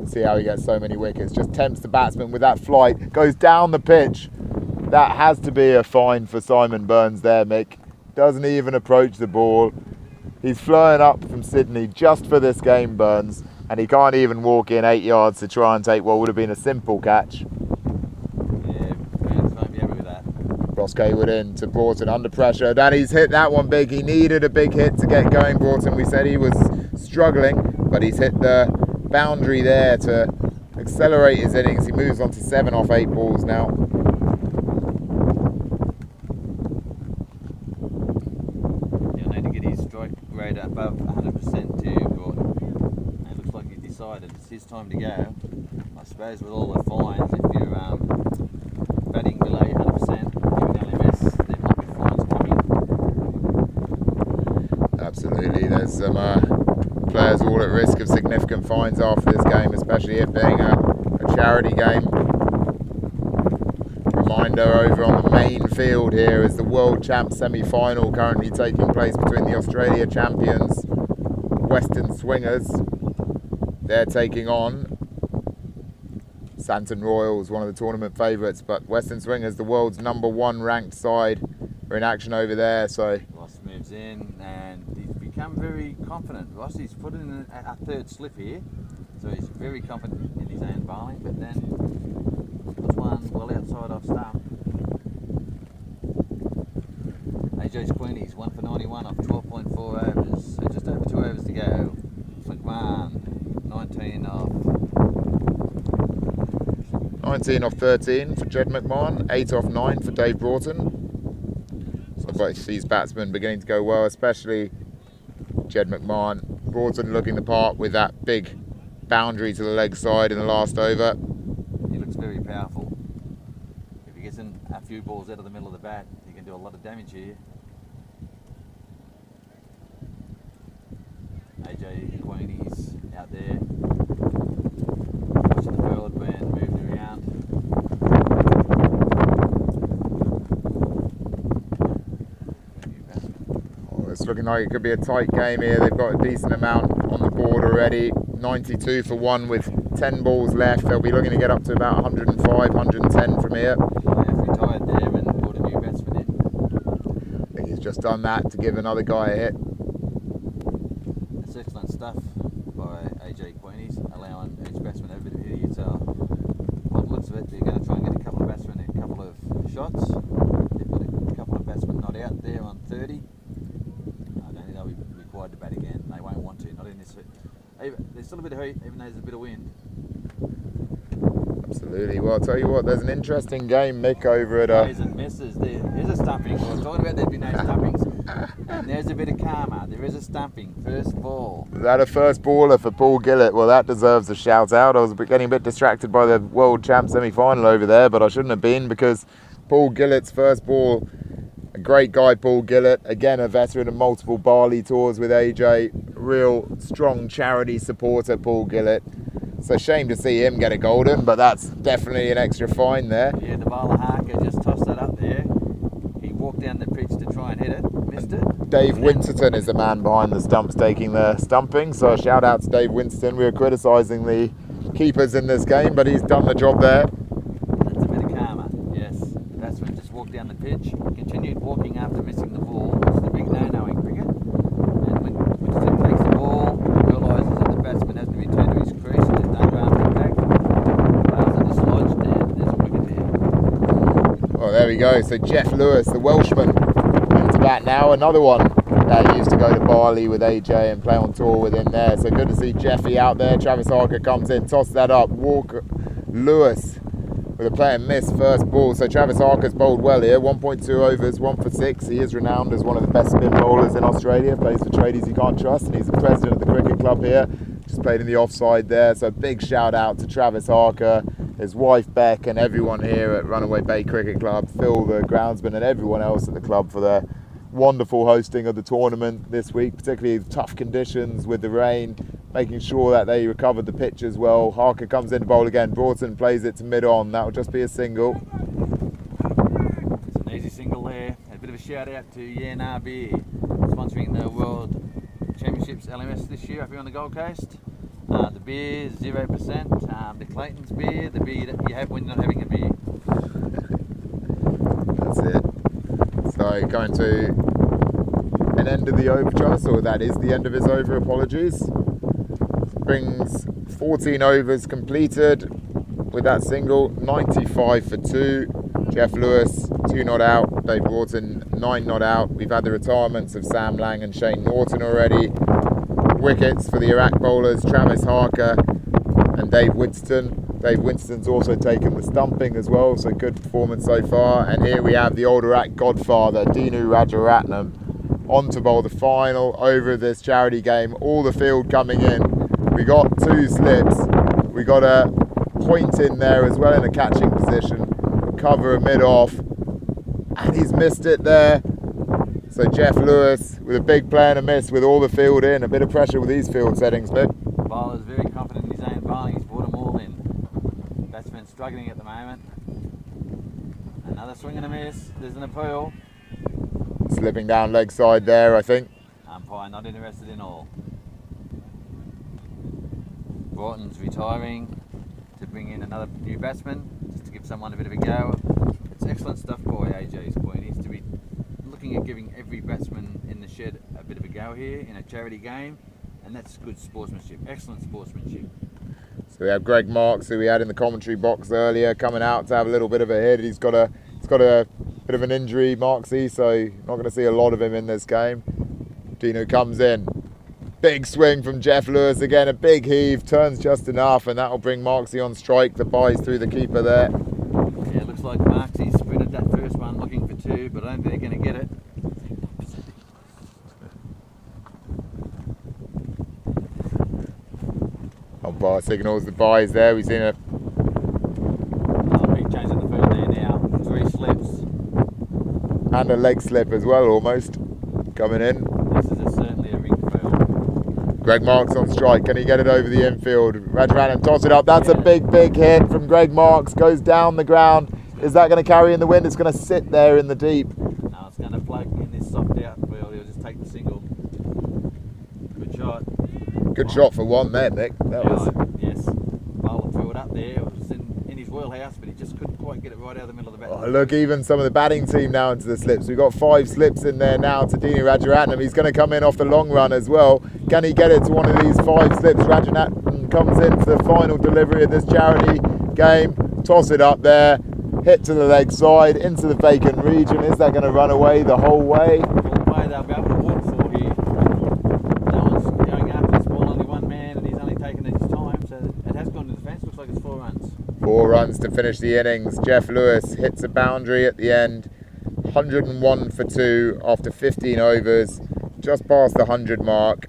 See how he gets so many wickets. Just tempts the batsman with that flight. Goes down the pitch. That has to be a fine for Simon Burns there, Mick. Doesn't even approach the ball. He's flown up from Sydney just for this game, Burns, and he can't even walk in 8 yards to try and take what would have been a simple catch. Yeah, Burns won't be happy with that. Ross Gaywood in to Broughton under pressure. Danny's hit that one big. He needed a big hit to get going, Broughton. We said he was struggling, but he's hit the boundary there to accelerate his innings. He moves on to 7 off 8 balls now. Above 100% to Broughton. And it looks like he's decided it's his time to go. I suppose with all the fines, if you're batting below 100% in LMS, there might be fines coming. Absolutely, there's some players all at risk of significant fines after this game, especially it being a charity game. Reminder over on the main field here is the World Champs semi-final currently taking place between the Australia champions, Western Swingers. They're taking on Santon Royals, one of the tournament favourites, but Western Swingers, the world's #1 ranked side, are in action over there. So Ross moves in and he's become very confident. Ross, he's put in a 3rd slip here, so he's very confident in his own bowling, but then puts one well outside off stump. AJ's Queenies, 1 for 91 off 12.4 overs. So just over 2 overs to go. McMahon, 19 off 13 for Jed McMahon, 8 off 9 for Dave Broughton. So both these batsmen beginning to go well, especially Jed McMahon. Broughton looking the part with that big boundary to the leg side in the last over. He looks very powerful. If he gets in a few balls out of the middle of the bat, he can do a lot of damage here. AJ Queenies out there, watching the furled band moving around. Oh, it's looking like it could be a tight game here. They've got a decent amount on the board already. 92 for 1 with 10 balls left. They'll be looking to get up to about 105, 110 from here. They have retired there and brought a new batsman in. I think he's just done that to give another guy a hit. That's excellent stuff by AJ Queenies, allowing each batsman to have a bit of hit. So, by the looks of it, they're going to try and get a couple of batsmen in a couple of shots. They've got a couple of batsmen not out there on 30. I don't think they'll be required to bat again. They won't want to, not in this. There's still a bit of heat, even though there's a bit of wind. Absolutely. Well, I'll tell you what, there's an interesting game, Mick, over at... Plays and misses. There's a stumping. I was talking about there'd be no stumpings. And there's a bit of karma. There is a stumping. First ball. Is that a first baller for Paul Gillett? Well, that deserves a shout out. I was getting a bit distracted by the World Champ semi-final over there, but I shouldn't have been, because Paul Gillett's first ball, a great guy, Paul Gillett. Again, a veteran of multiple Bali tours with AJ. Real strong charity supporter, Paul Gillett. It's a shame to see him get a golden, but that's definitely an extra fine there. Yeah, the bowler Harker just tossed that up there. He walked down the pitch to try and hit it, missed it. Dave Winterton is the man behind the stumps taking the stumping, so a shout out to Dave Winterton. We were criticising the keepers in this game, but he's done the job there. That's a bit of karma, yes. The batsman just walked down the pitch, continued walking after missing the ball, which is the big no-no in cricket. And when Winterton takes the ball, realises that the batsman has to return to his crease, and there's no ground back. Bales are dislodged, and there's a wicket there. Well, there we go. So Jeff Lewis, the Welshman, into bat now. Another one that used to go to Bali with AJ and play on tour with him there. So good to see Jeffy out there. Travis Harker comes in, tosses that up. Walker Lewis with a play and miss first ball. So Travis Harker's bowled well here. 1.2 overs, 1 for 6. He is renowned as one of the best spin bowlers in Australia. Plays for tradies you can't trust, and he's the president of the cricket club here. Just played in the offside there. So big shout out to Travis Harker, his wife Beck, and everyone here at Runaway Bay Cricket Club, Phil the groundsman, and everyone else at the club for their wonderful hosting of the tournament this week, particularly tough conditions with the rain, making sure that they recovered the pitch as well. Harker comes in to bowl again. Broughton plays it to mid-on. That will just be a single. It's an easy single there. A bit of a shout out to Yena Beer, sponsoring the World Championships LMS this year up here on the Gold Coast. The beer is 0%. The Clayton's beer, the beer that you have when you're not having a beer. That's it. So going to an end of the over, Travis, or that is the end of his over, apologies. Brings 14 overs completed with that single, 95 for 2. Jeff Lewis, 2 not out. Dave Broughton, 9 not out. We've had the retirements of Sam Lang and Shane Norton already. Wickets for the Arrack bowlers, Travis Harker and Dave Winston. Dave Winston's also taken the stumping as well, so good performance so far. And here we have the old Arrack godfather, Dinu Rajaratnam, on to bowl the final over of this charity game. All the field coming in. We got 2 slips. We got a point in there as well in a catching position. Cover a mid-off. And he's missed it there. So Jeff Lewis with a big play and a miss with all the field in. A bit of pressure with these field settings, Mick. Bowler's very confident in his own bowling. He's brought them all in. Batsman struggling at the moment. Another swing and a miss. There's an appeal. Slipping down leg side there, I think. Umpire not interested in all. Broughton's retiring to bring in another new batsman, just to give someone a bit of a go. It's excellent stuff by AJ's Queenies to be looking at giving every batsman in the shed a bit of a go here in a charity game, and that's good sportsmanship, excellent sportsmanship. So we have Greg Marks, who we had in the commentary box earlier, coming out to have a little bit of a hit. He's got a bit of an injury, Marksy, so not going to see a lot of him in this game. Dino comes in. Big swing from Jeff Lewis again, a big heave, turns just enough, and that'll bring Marksy on strike. The buys through the keeper there. Yeah, it looks like Marksy sprinted that first one looking for 2, but I don't think they're going to get it. our signals. The buys there. We've seen a Big change in the food there now. 3 slips. and a leg slip as well, almost coming in. This is certainly a ring food. Greg Marks on strike. Can he get it over the infield? Rajaratnam toss it up. That's a big hit from Greg Marks. Goes down the ground. Is that going to carry in the wind? It's going to sit there in the deep. No, it's going to float in this soft outfield. He'll just take the single. Good shot. Good shot for one there, Nick. That was. Yes. Bowler threw it up there. It was in his wheelhouse, but he just couldn't quite get it right out of the middle of the bat. Oh, look, even some of the batting team now into the slips. We've got 5 slips in there now to Dini Rajaratnam. He's going to come in off the long run as well. Can he get it to one of these 5 slips? Rajaratnam comes into the final delivery of this charity game. Toss it up there. Hit to the leg side, into the vacant region. Is that going to run away the whole way? All the way they'll be able to walk for here. No one's going after this ball, only one man, and he's only taken his time, so it has gone to the fence. Looks like it's 4 runs. 4 runs to finish the innings. Jeff Lewis hits a boundary at the end. 101 for 2 after 15 overs, just past the 100 mark.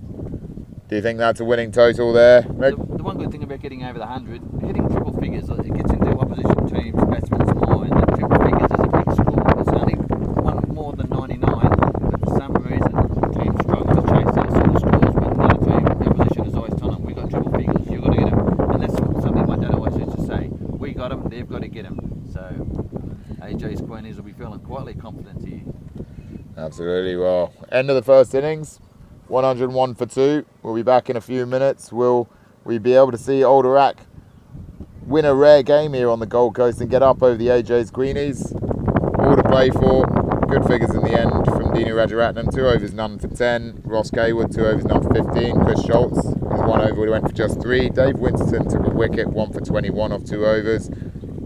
Do you think that's a winning total there, Mick? The one good thing about getting over the 100, hitting triple figures, it gets into opposition teams' batsmen's mind that triple figures is a big score. It's only one more than 99, but for some reason teams struggle to chase those sort of scores when the other team, the opposition is always telling them, we've got triple figures, you've got to get them. And that's something my dad always used to say, we got them, they've got to get them. So AJ's Queenies will be feeling quietly confident here. Absolutely. Well, end of the first innings. 101 for 2. We'll be back in a few minutes. Will we be able to see old Arrack win a rare game here on the Gold Coast and get up over the AJ's Queenies? All to play for. Good figures in the end from Dini Rajaratnam. 2 overs, none for 10. Ross Kaywood, 2 overs, none for 15. Chris Schultz, his 1 over, he went for just 3. Dave Winterton took a wicket, 1 for 21 off 2 overs.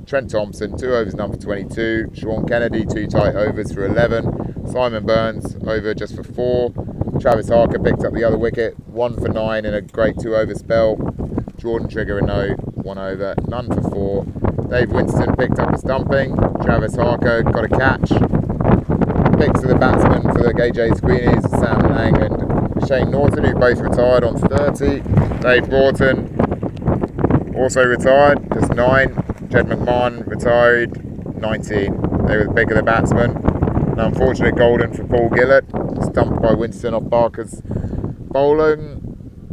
Trent Thompson, 2 overs, none for 22. Sean Kennedy, 2 tight overs for 11. Simon Burns, over just for 4. Travis Harker picked up the other wicket, 1 for 9 in a great 2 over spell. Jordan Trigger a no, 1 over, none for 4. Dave Winston picked up a stumping. Travis Harker got a catch. Picks to the batsman for the AJ's Queenies, Sam Lang and Shane Norton, who both retired on 30. Dave Broughton also retired, just 9. Jed McMahon retired, 19. They were the pick of the batsmen. An unfortunate golden for Paul Gillett, stumped by Winston off Barker's bowling.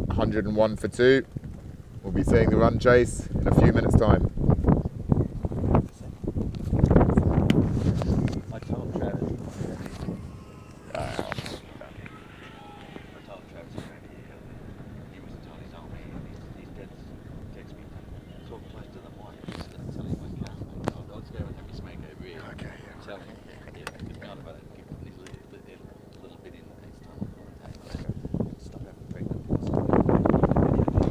101 for 2. We'll be seeing the run chase in a few minutes' time. I told Travis. He was told his own man. His dad texted me, talk close to the mic, tell him I can't. I'll just go and have his smack over here. Okay, yeah. Tell him, it's not about it. Keep putting his little bit in each time. Stop having pregnant.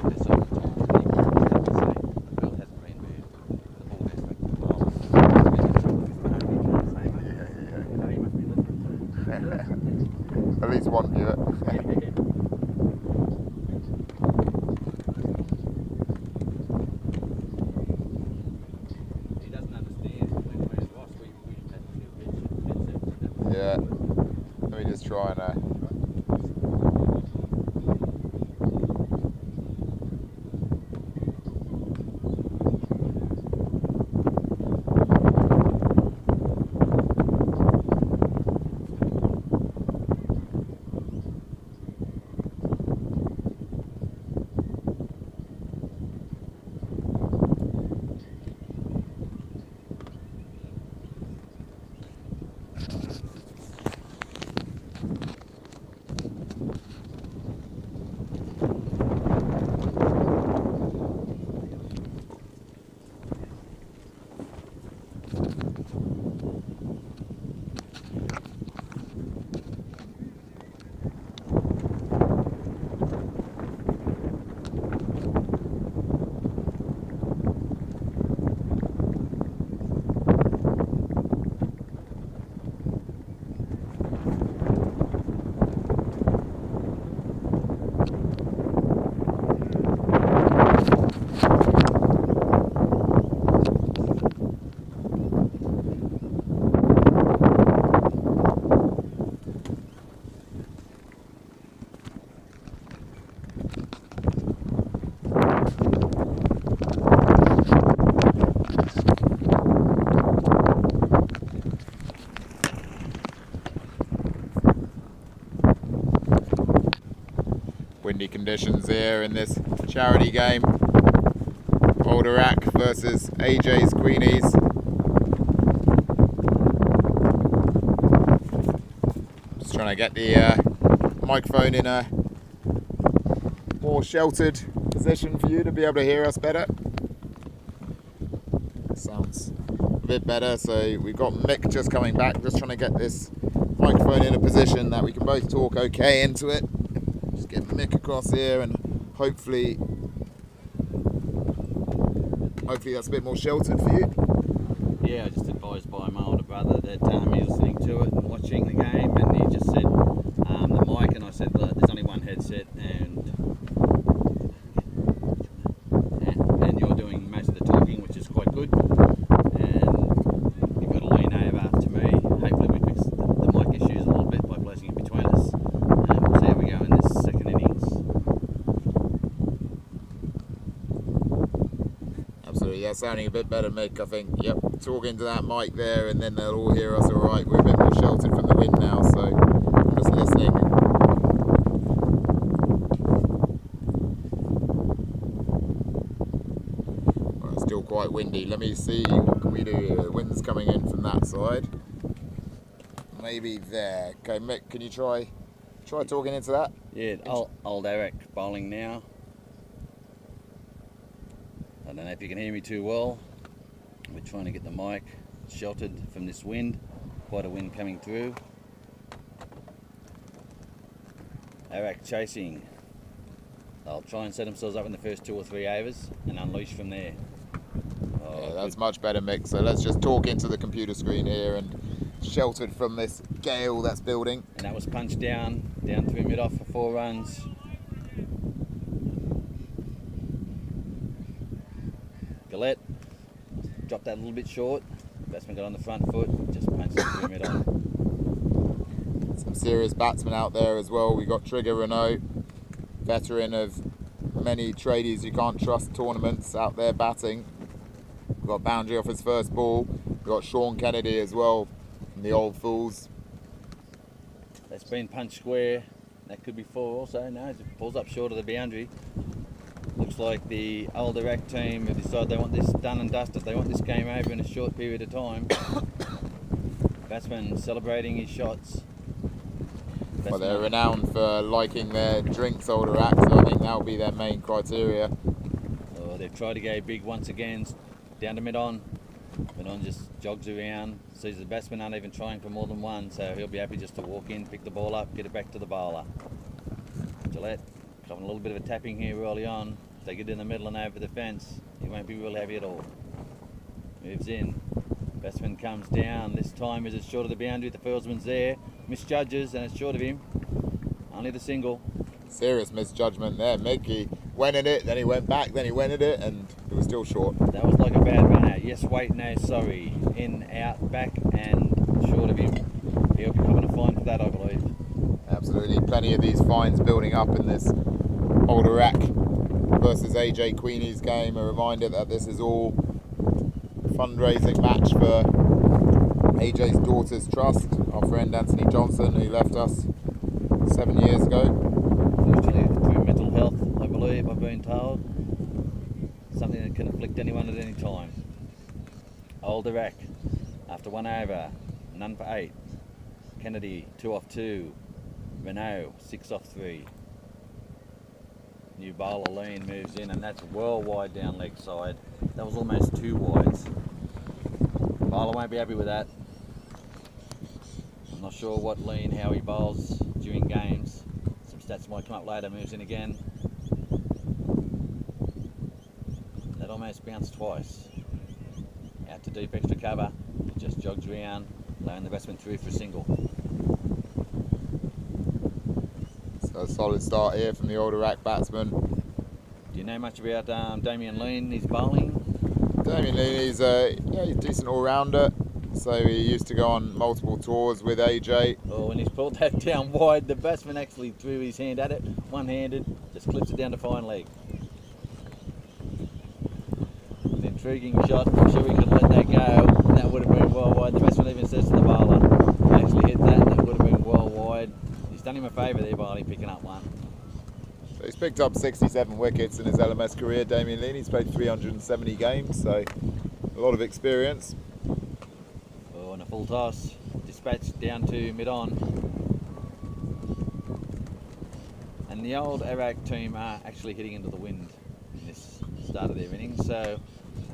That's all the time. The girl hasn't been there. The ball has to be long. He must be listening. At least one viewer. He doesn't understand when we're lost. We have to feel Yeah. Let me just try and windy conditions here in this charity game. Old Arrack versus AJ's Queenies. Just trying to get the microphone in a more sheltered position for you to be able to hear us better. Sounds a bit better. So we've got Mick just coming back, just trying to get this microphone in a position that we can both talk okay into it. Just get Mick across here, and hopefully that's a bit more sheltered for you. Yeah, I just advised by my older brother that he was listening to it and watching the game, and he just said the mic, and I said, look, there's only one headset, and you're doing most of the talking, which is quite good. And you've got to lean over to me. Hopefully we fix the mic issues a little bit by placing it between us. And we'll see how we go in this second innings. Absolutely, yeah, sounding a bit better, Mick, I think. Yep, talking to that mic there, and then they'll all hear us all right. We're a bit more sheltered from the wind now, so I'm just listening. Well, it's still quite windy. Let me see, what can we do here? The wind's coming in from that side. Maybe there. Okay, Mick, can you try talking into that? Yeah, old Arrack bowling now. I don't know if you can hear me too well. We're trying to get the mic sheltered from this wind. Quite a wind coming through. Arrack chasing. They'll try and set themselves up in the first 2 or 3 overs and unleash from there. Oh, yeah, that's much better, Mick. So let's just talk into the computer screen here and sheltered from this gale that's building. And that was punched down through mid-off for 4 runs. Gillette dropped that a little bit short. Batsman got on the front foot, just punched it through mid-off. Some serious batsmen out there as well. We got Trigger Renault, veteran of many tradies you can't trust tournaments, out there batting. We've got boundary off his first ball. We've got Sean Kennedy as well from the Old Fools. That's been punched square. That could be 4 also. No, it pulls up short of the boundary. Looks like the old Arrack team have decided they want this done and dusted. They want this game over in a short period of time. Batsman celebrating his shots. Well, they're renowned for liking their drinks, Old Arrack, so I think that'll be their main criteria. Oh, they've tried to go big once again, down to mid-on. Mid-on just jogs around, sees the batsman aren't even trying for more than one, so he'll be happy just to walk in, pick the ball up, get it back to the bowler. Gillette having a little bit of a tapping here early on. If they get in the middle and over the fence, he won't be real heavy at all. Moves in. Batsman comes down. This time is it short of the boundary. The fieldsman's there. Misjudges and it's short of him. Only the single. Serious misjudgment there. Mickey went at it, then he went back, then he went at it, and it was still short. That was like a bad run out. Yes, wait, no, sorry. In, out, back, and short of him. He'll be coming a fine for that, I believe. Absolutely. Plenty of these fines building up in this Old Arrack versus AJ Queenies game. A reminder that this is all fundraising match for AJ's Daughter's Trust, our friend Anthony Johnson, who left us 7 years ago. Unfortunately, through mental health, I believe, I've been told. Something that can afflict anyone at any time. Old Arrack, after 1 over, none for 8. Kennedy, 2 off 2. Renault, 6 off 3. New bowler Lean moves in, and that's well wide down leg side. That was almost 2 wides. Bowler won't be happy with that. I'm not sure what Lean, how he bowls during games. Some stats might come up later. Moves in again. That almost bounced twice. Out to deep extra cover. It just jogs around, allowing the batsman through for a single. So a solid start here from the Old Arrack batsman. Do you know much about Damien Lean, his bowling? Damien Lean, he's a decent all-rounder. So he used to go on multiple tours with AJ. Oh, when he's pulled that down wide, the batsman actually threw his hand at it, one-handed, just clips it down to fine leg. An intriguing shot. I'm sure he could let that go. That would have been well wide. The batsman even says to the bowler, actually hit that, and that would have been well wide. He's done him a favour there, Barley, picking up one. So he's picked up 67 wickets in his LMS career, Damien Lean. He's played 370 games, so a lot of experience. Oh, and a full toss. Dispatched down to mid-on. And the old Arrack team are actually hitting into the wind in this start of their innings, so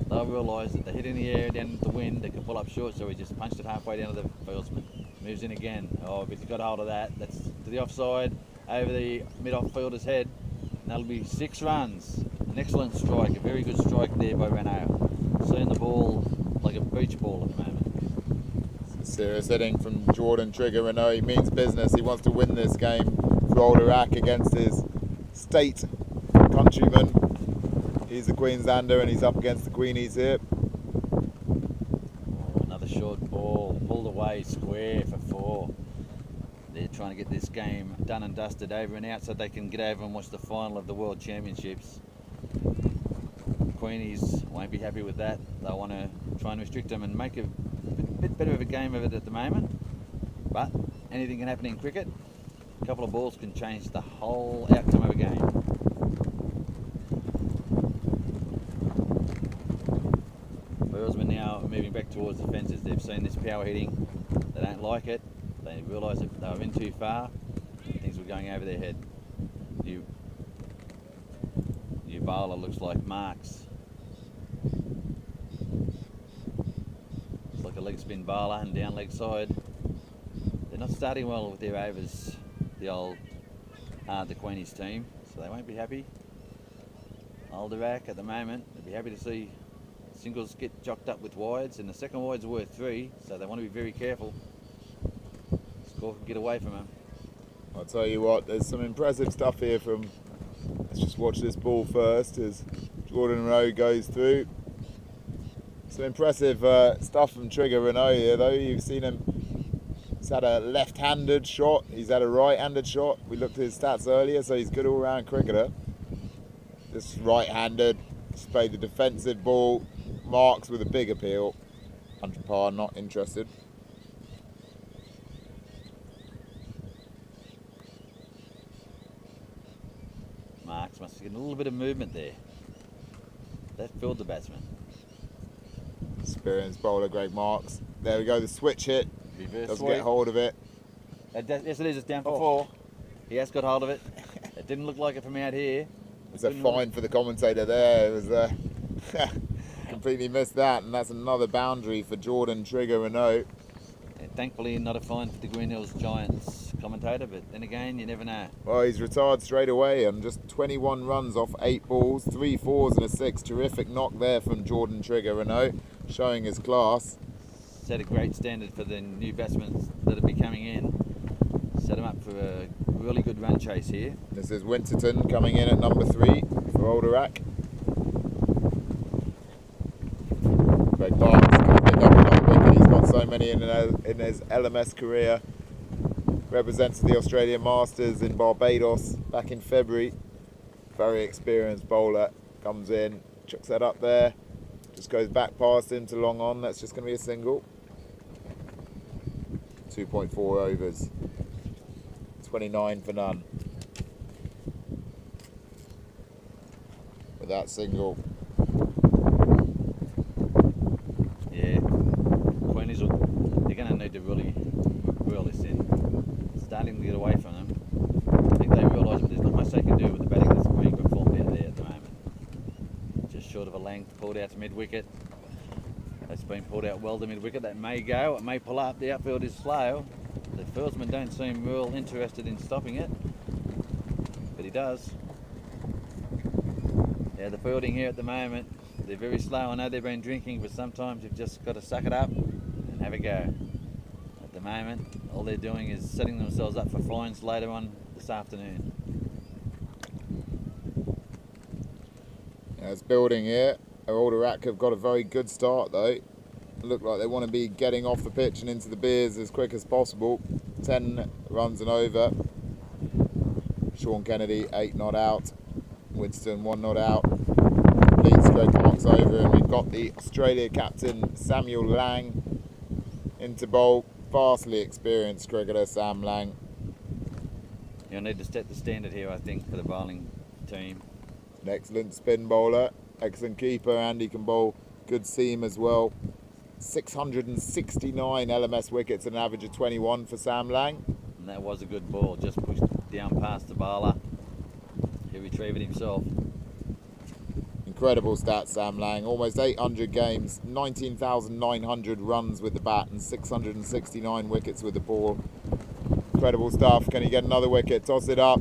they'll realise that they hit in the air, down into the wind, they can pull up short, so he just punched it halfway down to the fieldsman. Moves in again. Oh, if he's got hold of that, that's to the offside, over the mid-off fielder's head. And that'll be 6 runs. An excellent strike, a very good strike there by Renault. Seeing the ball like a beach ball at the moment. Serious hitting from Jordan Trigger Renault. He means business. He wants to win this game for Old Arrack against his state countryman. He's the Queenslander and he's up against the Queenies here. Oh, another short ball, pulled away square for 4. They're trying to get this game done and dusted, over and out, so they can get over and watch the final of the World Championships. Queenies won't be happy with that. They want to try and restrict them and make a bit better of a game of it at the moment. But anything can happen in cricket. A couple of balls can change the whole outcome of a game. Fieldsmen now moving back towards the fences. They've seen this power hitting. They don't like it. They realise that they were in too far. Things were going over their head. New bowler looks like Marks. It's like a leg spin bowler and down leg side. They're not starting well with their overs, the Queenies team, so they won't be happy. Old Arrack at the moment, they'll be happy to see singles get jocked up with wides, and the second wide's worth 3, so they want to be very careful. Score can get away from them. I'll tell you what, there's some impressive stuff here from, let's just watch this ball first as Jordan Renault goes through. Some impressive stuff from Trigger Renault here though. You've seen him, he's had a left-handed shot, he's had a right-handed shot. We looked at his stats earlier, so he's a good all-round cricketer. This right-handed, he's played the defensive ball. Marks with a big appeal. 100 par, not interested. Marks must get a little bit of movement there. That filled the batsman. Experienced bowler Greg Marks. There we go, the switch hit. Reverse Doesn't sweep. get hold of it. Yes, it is. It's down for 4. He has got hold of it. It didn't look like it from out here. It's a fine for the commentator there. It was completely missed that, and that's another boundary for Jordan Trigger Renault. Yeah, thankfully, not a fine for the Green Hills Giants commentator, but then again, you never know. Well, he's retired straight away on just 21 runs off 8 balls, 3 fours and a 6. Terrific knock there from Jordan Trigger Renault, showing his class. Set a great standard for the new batsmen that will be coming in. Set him up for a really good run chase here. This is Winterton coming in at number 3 for Old Arrack. Greg Marks can pick up another wicket. He's got so many in his LMS career. Represents the Australian Masters in Barbados back in February. Very experienced bowler. Comes in, chucks that up there. Just goes back past him to long on. That's just going to be a single. 2.4 overs. 29 for none. With that single. Yeah, Queenies, they're going to need to really reel this in. It's starting to get away from them. I think they realise that there's not much they can do with the batting that's being performed out there at the moment. Just short of a length, pulled out to mid-wicket. That's been pulled out well to mid-wicket. That may go, it may pull up. The outfield is slow. The fieldsmen don't seem real interested in stopping it, but he does. Yeah, the fielding here at the moment, they're very slow. I know they've been drinking, but sometimes you've just got to suck it up and have a go. At the moment, all they're doing is setting themselves up for fines later on this afternoon. Yeah, it's building here. Old Arrack have got a very good start though. Look like they want to be getting off the pitch and into the beers as quick as possible. 10 runs and over. Sean Kennedy 8 not out. Winston 1 not out. Leeds Greg Marks over, and we've got the Australia captain Samuel Lang into bowl. Vastly experienced cricketer Sam Lang. You'll need to set the standard here, I think, for the bowling team. An excellent spin bowler, excellent keeper. Andy can bowl good seam as well. 669 LMS wickets and an average of 21 for Sam Lang. And that was a good ball, just pushed down past the bowler. He retrieved it himself. Incredible stats, Sam Lang. Almost 800 games, 19,900 runs with the bat and 669 wickets with the ball. Incredible stuff. Can he get another wicket? Toss it up.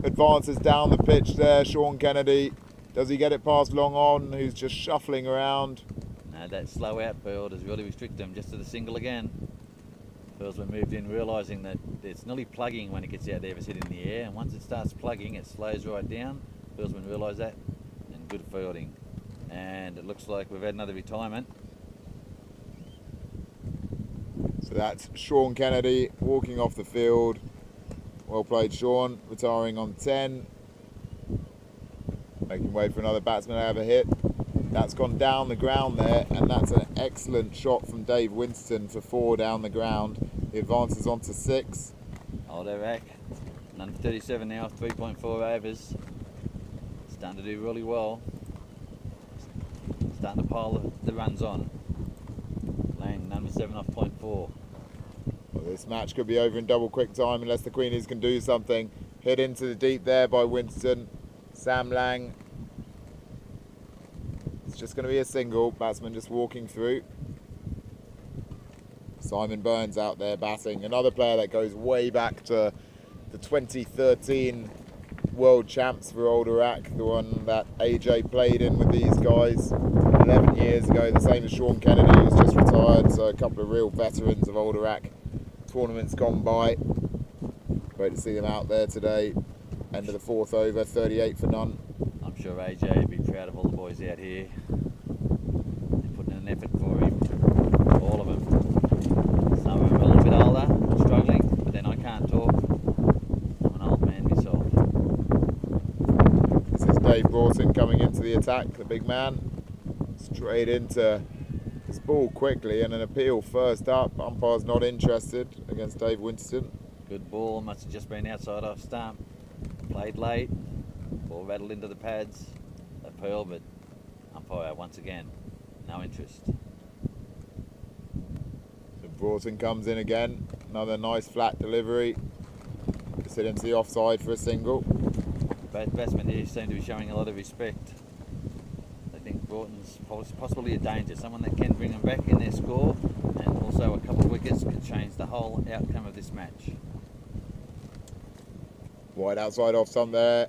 Advances down the pitch there. Sean Kennedy. Does he get it past Long On, who's just shuffling around? No, that slow outfield has really restricted him just to the single again. Fieldsman moved in realising that it's nearly plugging when it gets out there if it's hit in the air, and once it starts plugging it slows right down. Fieldsman realised that, and good fielding. And it looks like we've had another retirement. So that's Sean Kennedy walking off the field. Well played, Sean, retiring on 10. Making way for another batsman to have a hit. That's gone down the ground there, and that's an excellent shot from Dave Winston for 4 down the ground. He advances on to 6. Old Arrack, number 37 now, 3.4 overs. Starting to do really well. Starting to pile the runs on. Lang, number 7 off 0.4. Well, this match could be over in double quick time unless the Queenies can do something. Hit into the deep there by Winston. Sam Lang. It's just going to be a single. Batsman just walking through. Simon Burns out there batting. Another player that goes way back to the 2013 World Champs for Old Arrack, the one that AJ played in with these guys 11 years ago, the same as Sean Kennedy, who's just retired. So a couple of real veterans of Old Arrack tournaments gone by. Great to see them out there today. End of the 4th over, 38 for none. I'm sure AJ would be proud of all the boys out here. They're putting in an effort for him, all of them. Some of them are a little bit older, struggling, but then I can't talk. I'm an old man myself. This is Dave Broughton coming into the attack, the big man. Straight into his ball quickly, and an appeal first up. Umpire's not interested against Dave Winston. Good ball, must have just been outside off stump. Played late, ball rattled into the pads, appeal, but umpire once again, no interest. So Broughton comes in again, another nice flat delivery. Just hit into the offside for a single. Both batsmen here seem to be showing a lot of respect. They think Broughton's possibly a danger, someone that can bring them back in their score, and also a couple of wickets could change the whole outcome of this match. Wide outside off stump there.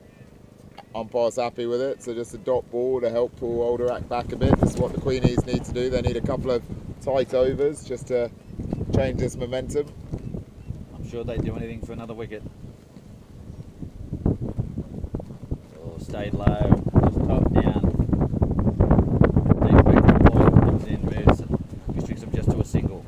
Umpire's happy with it, so just a dot ball to help pull Old Arrack back a bit. This is what the Queenies need to do. They need a couple of tight overs just to change this momentum. I'm sure they'd do anything for another wicket. Oh, stayed low, just top down. Deep back to the point, comes in, moves, restricts them just to a single.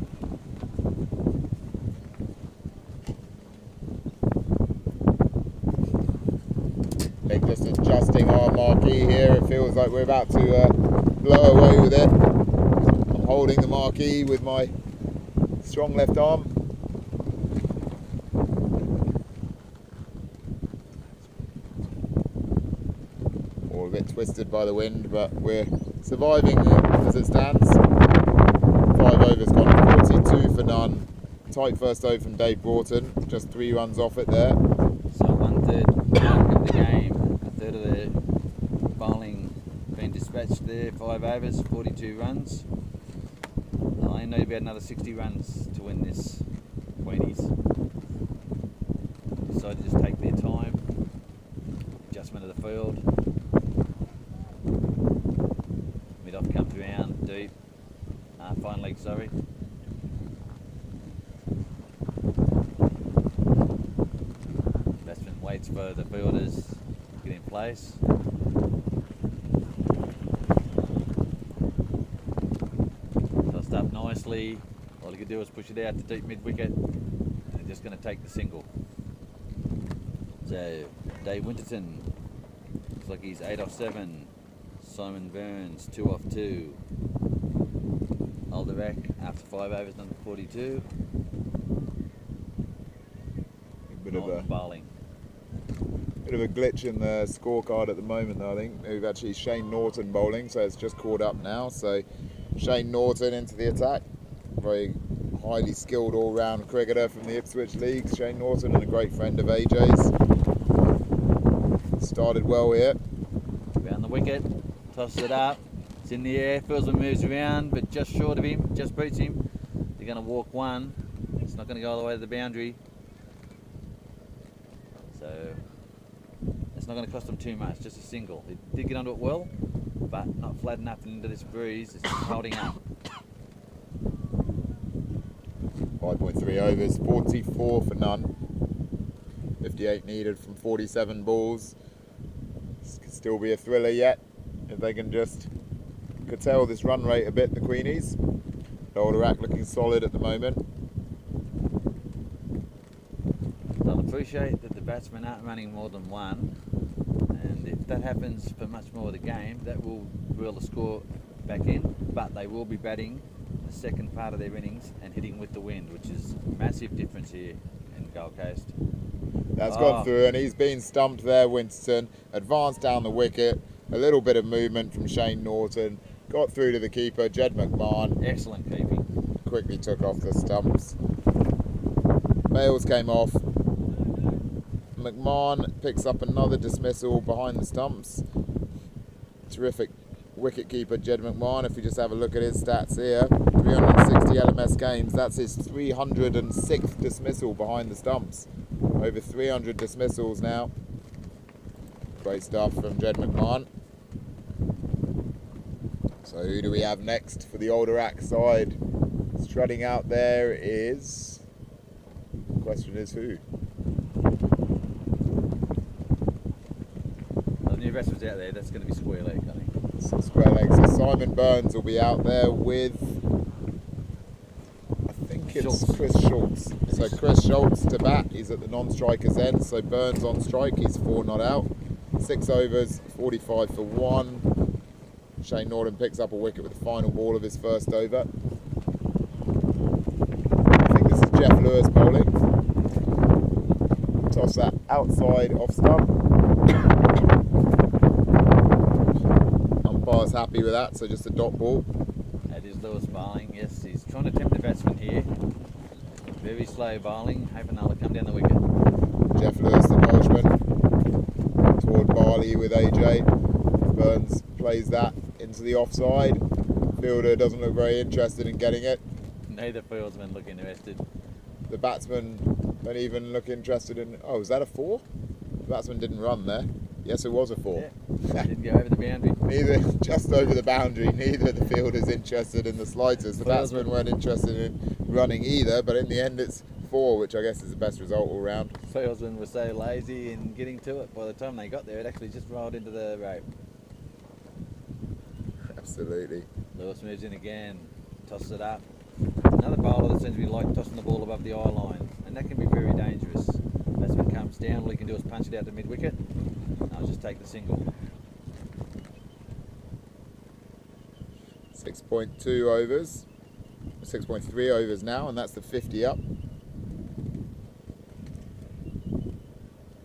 Just adjusting our marquee here. It feels like we're about to blow away with it. I'm holding the marquee with my strong left arm. All a bit twisted by the wind, but we're surviving as it stands. 5 overs gone, 42 for none. Tight first over from Dave Broughton, just 3 runs off it there. So 1/3 of the game. A third of the bowling been dispatched there, 5 overs, 42 runs. I need about another 60 runs to win this Queenies. Decided to just take their time. Adjustment of the field. Mid-off comes round, deep. Fine leg, sorry. Batsman waits for the fielders to get in place. Tossed up nicely. All he could do was push it out to deep mid-wicket, and they're just going to take the single. So Dave Winterton looks like he's 8 off 7. Simon Burns 2 off 2. Old Arrack after 5 overs, number 42. A bit of a bowling. Bit of a glitch in the scorecard at the moment, though. I think we've actually Shane Norton bowling, so it's just caught up now. So Shane Norton into the attack. Very highly skilled all-round cricketer from the Ipswich League. Shane Norton, and a great friend of AJ's. Started well here. Around the wicket, tosses it up. It's in the air. Fieldsman moves around, but just short of him, just beats him. They're going to walk one. It's not going to go all the way to the boundary. So it's not going to cost them too much, just a single. It did get onto it well, but not flat enough into this breeze. It's just holding up. 5.3 overs, 44 for none. 58 needed from 47 balls. This could still be a thriller yet if they can just curtail this run rate a bit, the Queenies. Arrack looking solid at the moment. I'll appreciate that the batsmen aren't running more than one, and if that happens for much more of the game, that will reel the score back in, but they will be batting the second part of their innings and hitting with the wind, which is a massive difference here in Gold Coast. That's gone through, and he's been stumped there, Winston. Advanced down the wicket, a little bit of movement from Shane Norton. Got through to the keeper, Jed McMahon. Excellent keeping. Quickly took off the stumps. Bales came off. McMahon picks up another dismissal behind the stumps. Terrific wicket keeper, Jed McMahon. If you just have a look at his stats here, 360 LMS games. That's his 306th dismissal behind the stumps. Over 300 dismissals now. Great stuff from Jed McMahon. So who do we have next for the Arrack side? Strutting out there is... The question is who? The new wrestlers out there, that's going to be square leg, I think. So square legs. So Simon Burns will be out there with... I think it's Schultz. Chris Schultz. So Chris Schultz to bat. He's at the non-striker's end. So Burns on strike. He's 4 not out. 6 overs, 45 for 1. Shane Norton picks up a wicket with the final ball of his first over. I think this is Jeff Lewis bowling. Toss that outside off stump. Umpire's happy with that, so just a dot ball. That is Lewis bowling. Yes, he's trying to tempt the batsman here. Very slow bowling, hoping they'll come down the wicket. Jeff Lewis, the Welshman, toward Barley with AJ. Burns plays that into the offside. Fielder doesn't look very interested in getting it. Neither fieldsmen look interested. The batsman don't even look interested in... Oh, is that a 4? The batsman didn't run there. Yes, it was a 4. Yeah. Didn't go over the boundary. Neither, just over the boundary, neither of the fielders interested in the slightest. The batsmen weren't interested in running either, but in the end it's 4, which I guess is the best result all round. Fieldsmen were so lazy in getting to it. By the time they got there, it actually just rolled into the rope. Absolutely. Lewis moves in again, tosses it up. Another bowler that seems to be like tossing the ball above the eye line, and that can be very dangerous. Batsman comes down, all he can do is punch it out to mid-wicket. I'll just take the single. 6.2 overs, 6.3 overs now, and that's the 50 up.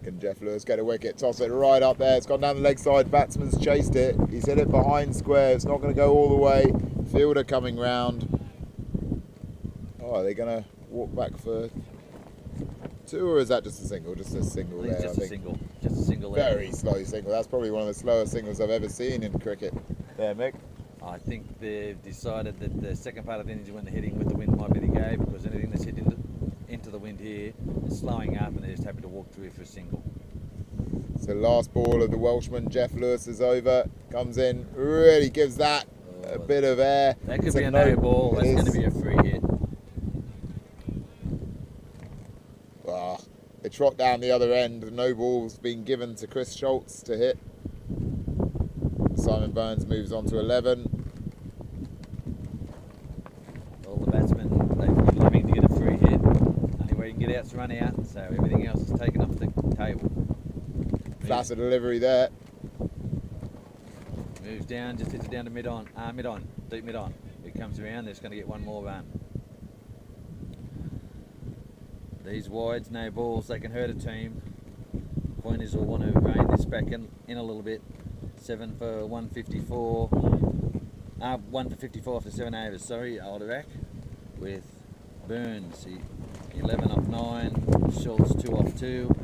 Can Jeff Lewis get a wicket? Toss it right up there. It's gone down the leg side. Batsman's chased it. He's hit it behind square. It's not going to go all the way. Fielder coming round. Oh, are they going to walk back for 2, or is that just a single? Just a single there, Just a single. Just a single there. Very slow single. That's probably one of the slowest singles I've ever seen in cricket. There, Mick. I think they've decided that the second part of the innings when they're hitting with the wind might be the go, because anything that's hit into the wind here is slowing up, and they're just happy to walk through for a single. So last ball of the Welshman, Jeff Lewis is over, comes in, really gives that a bit of air. That could be a no ball. That's going to be a free hit. They trot down the other end. No ball's been given to Chris Schultz to hit. Simon Burns moves on to 11. All the batsmen, they've been loving to get a free hit. Only way you can get out's run out, so everything else is taken off the table. Flatter delivery there. Moves down, just hits it down to mid-on, deep mid-on. It comes around, they're just going to get one more run. These wides, no balls, they can hurt a team. Queenies will want to rein this back in a little bit. 7 for 154. 1 for 54 after 7 overs, sorry, Arrack. With Burns, 11 off 9. Schultz, 2 off 2.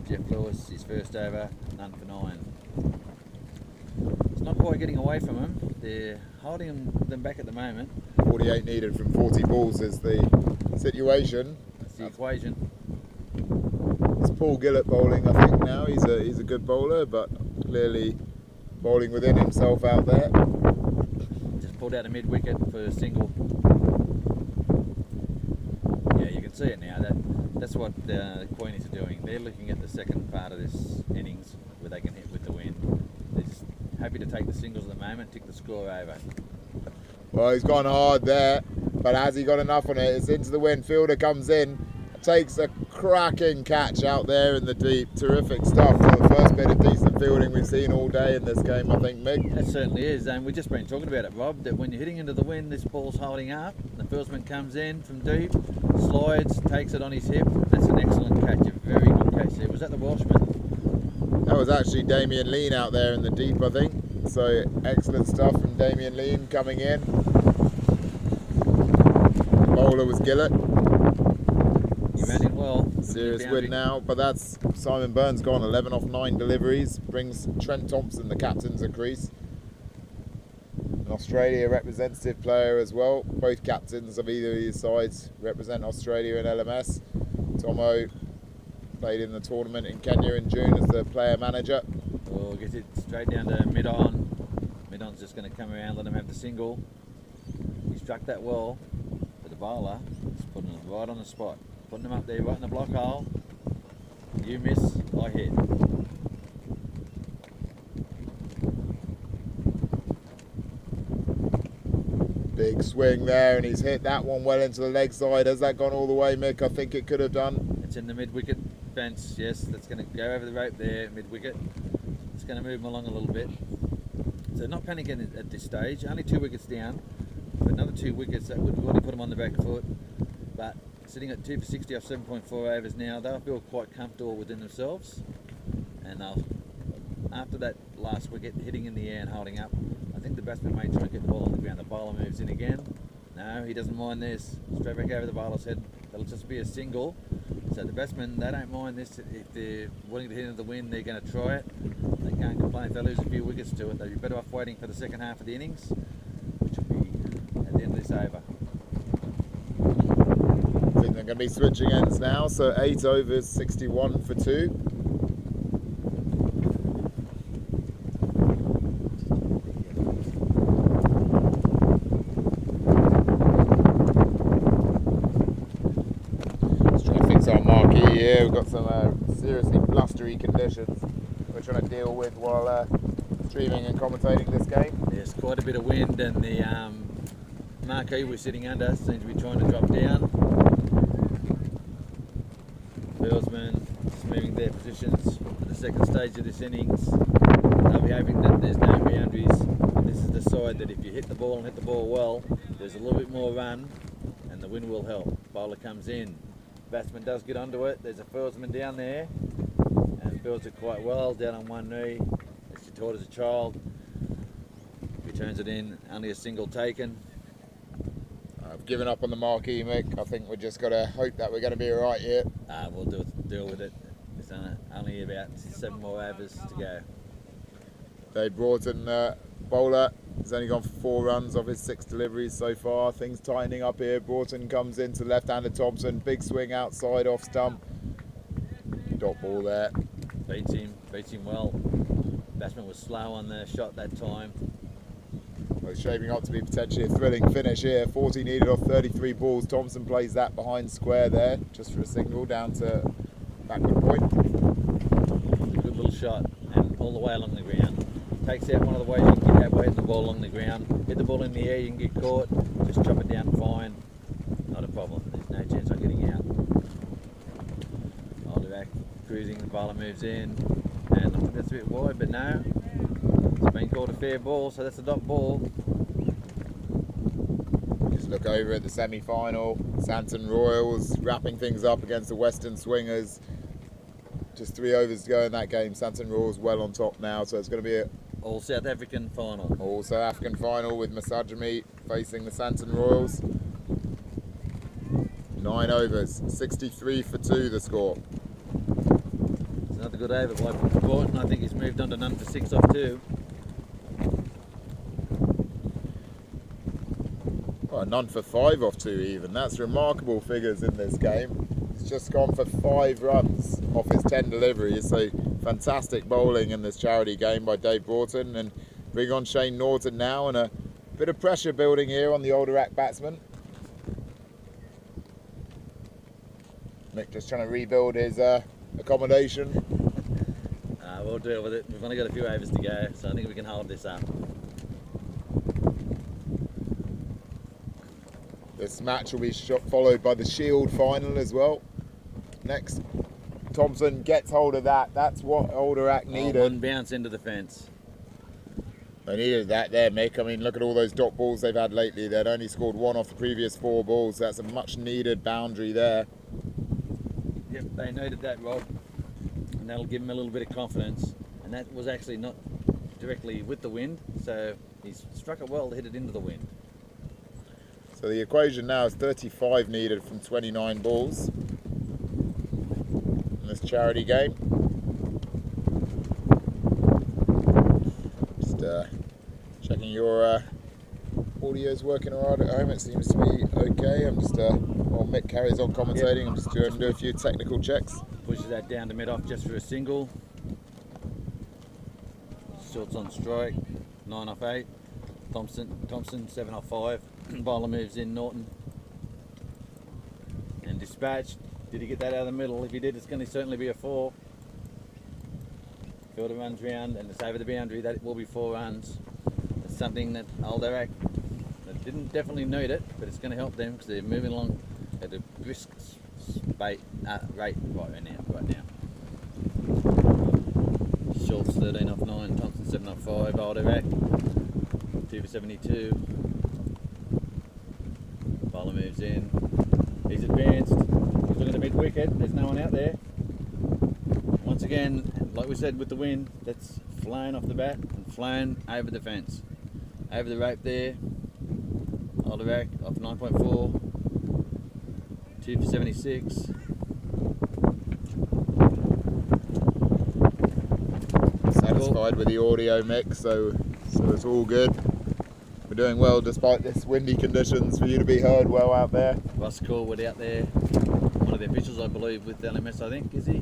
Jeff Lewis, his first over, none for 9. It's not quite getting away from them. They're holding them back at the moment. 48 needed from 40 balls is the situation. That's the equation. It's Paul Gillett bowling, I think now. He's a good bowler, but clearly bowling within himself out there. Just pulled out a mid wicket for a single. Yeah, you can see it now. That's what the Queenies are doing. They're looking at the second part of this innings where they can hit with the wind. They're just happy to take the singles at the moment, tick the score over. Well, he's gone hard there, but has he got enough on it? It's into the wind. Fielder comes in, takes a cracking catch out there in the deep. Terrific stuff. The first bit of decent fielding we've seen all day in this game, I think, Mick. It certainly is, and we've just been talking about it, Rob, that when you're hitting into the wind, this ball's holding up. The fieldsman comes in from deep, slides, takes it on his hip. That's an excellent catch, a very good catch there. Was that the Welshman? That was actually Damien Lean out there in the deep, I think. So excellent stuff from Damien Lean coming in. The bowler was Gillett. He ran in well. Serious win now, but that's Simon Burns gone 11 off 9 deliveries. Brings Trent Thompson, the captain's crease. An Australia representative player as well. Both captains of either of these sides represent Australia in LMS. Tomo played in the tournament in Kenya in June as the player manager. We'll get it straight down to mid-on. Mid-on's just going to come around, let him have the single. He struck that well, but the bowler is putting it right on the spot. Putting him up there right in the block hole. You miss, I hit. Big swing there, and he's hit that one well into the leg side. Has that gone all the way, Mick? I think it could have done. It's in the mid-wicket fence, yes. That's going to go over the rope there, mid-wicket. It's going to move him along a little bit. So not panicking at this stage. Only 2 wickets down. But another 2 wickets, that would really put him on the back foot. But sitting at 2 for 60 off 7.4 overs now, they'll feel quite comfortable within themselves. And they'll, after that last wicket, hitting in the air and holding up, I think the batsman may try and get the ball on the ground. The bowler moves in again. No, he doesn't mind this. Straight back over the bowler's head. That'll just be a single. So the batsmen, they don't mind this. If they're willing to hit into the wind, they're going to try it. They can't complain if they lose a few wickets to it. They'd be better off waiting for the second half of the innings, which will be at the end of this over. I think they're going to be switching ends now. So 8 overs, 61 for 2. Yeah, we've got some seriously blustery conditions we're trying to deal with while streaming and commentating this game. There's quite a bit of wind, and the marquee we're sitting under seems to be trying to drop down. Fieldsmen just moving their positions for the second stage of this innings. They'll be hoping that there's no boundaries. This is the side that if you hit the ball and hit the ball well, there's a little bit more run and the wind will help. Bowler comes in. Batsman does get onto it. There's a fieldsman down there and fields it quite well, down on one knee. As she taught as a child. He turns it in, only a single taken. I've given up on the marquee, Mick. I think we've just got to hope that we're going to be all right here. We'll deal with it. There's only about 7 more overs to go. Dave Broughton, bowler, has only gone for 4 runs of his 6 deliveries so far. Things tightening up here. Broughton comes into left-handed Thompson. Big swing outside off stump. Dot ball there. Beats him well. Batsman was slow on the shot that time. Well, it's shaping up to be potentially a thrilling finish here. 40 needed off 33 balls. Thompson plays that behind square there, just for a single down to backward point. A good little shot, and all the way along the ground. Takes out one of the ways you can get out by hitting the ball along the ground. Hit the ball in the air, you can get caught. Just chop it down fine. Not a problem. There's no chance of getting out. Arrack cruising, the bowler moves in. And I think that's a bit wide, but no. It's been called a fair ball, so that's a dot ball. Just look over at the semi-final. Santon Royals wrapping things up against the Western Swingers. Just 3 overs to go in that game. Santon Royals well on top now, so it's going to be a All South African final. all South African final with Masajami facing the Santon Royals. 9 overs, 63 for 2 the score. It's another good over by Gordon. I think he's moved on to none for 6 off 2. Well, none for 5 off 2 even. That's remarkable figures in this game. He's just gone for 5 runs off his 10 deliveries, so fantastic bowling in this charity game by Dave Broughton. And bring on Shane Norton now, and a bit of pressure building here on the old Arrack batsman. Mick just trying to rebuild his accommodation. We'll deal with it. We've only got a few overs to go, so I think we can hold this up. This match will be followed by the Shield final as well. Next, Thompson gets hold of that. That's what old Arrack needed. One bounce into the fence. They needed that there, Mick. I mean, look at all those dot balls they've had lately. They'd only scored 1 off the previous 4 balls. That's a much needed boundary there. Yep, they needed that, Rob. And that'll give him a little bit of confidence. And that was actually not directly with the wind, so he's struck it well to hit it into the wind. So the equation now is 35 needed from 29 balls in this charity game. Just checking your audio's working all right at home. It seems to be okay. I'm just while Mick carries on commentating, I'm just going to do a few technical checks. Pushes that down to mid-off just for a single. Shorts on strike, 9 off 8. Thompson 7 off 5. Bowler moves in, Norton. And dispatched. Did he get that out of the middle? If he did, it's going to certainly be a 4. Fielder runs round and it's over the boundary. That will be 4 runs. It's something that old Arrack didn't definitely need it, but it's going to help them because they're moving along at a brisk rate right now. Schultz 13 off 9, Thompson 7 off 5, old Arrack 2 for 72. Bowler moves in. He's advanced. He's looking at the mid wicket. There's no one out there. Once again, like we said with the wind, that's flown off the bat and flown over the fence. Over the rope there. Old Arrack off 9.4. 2 for 76. Satisfied with the audio mix, so it's all good. We're doing well despite this windy conditions for you to be heard well out there. Russ Corwood out there, one of the officials I believe with LMS I think, is he?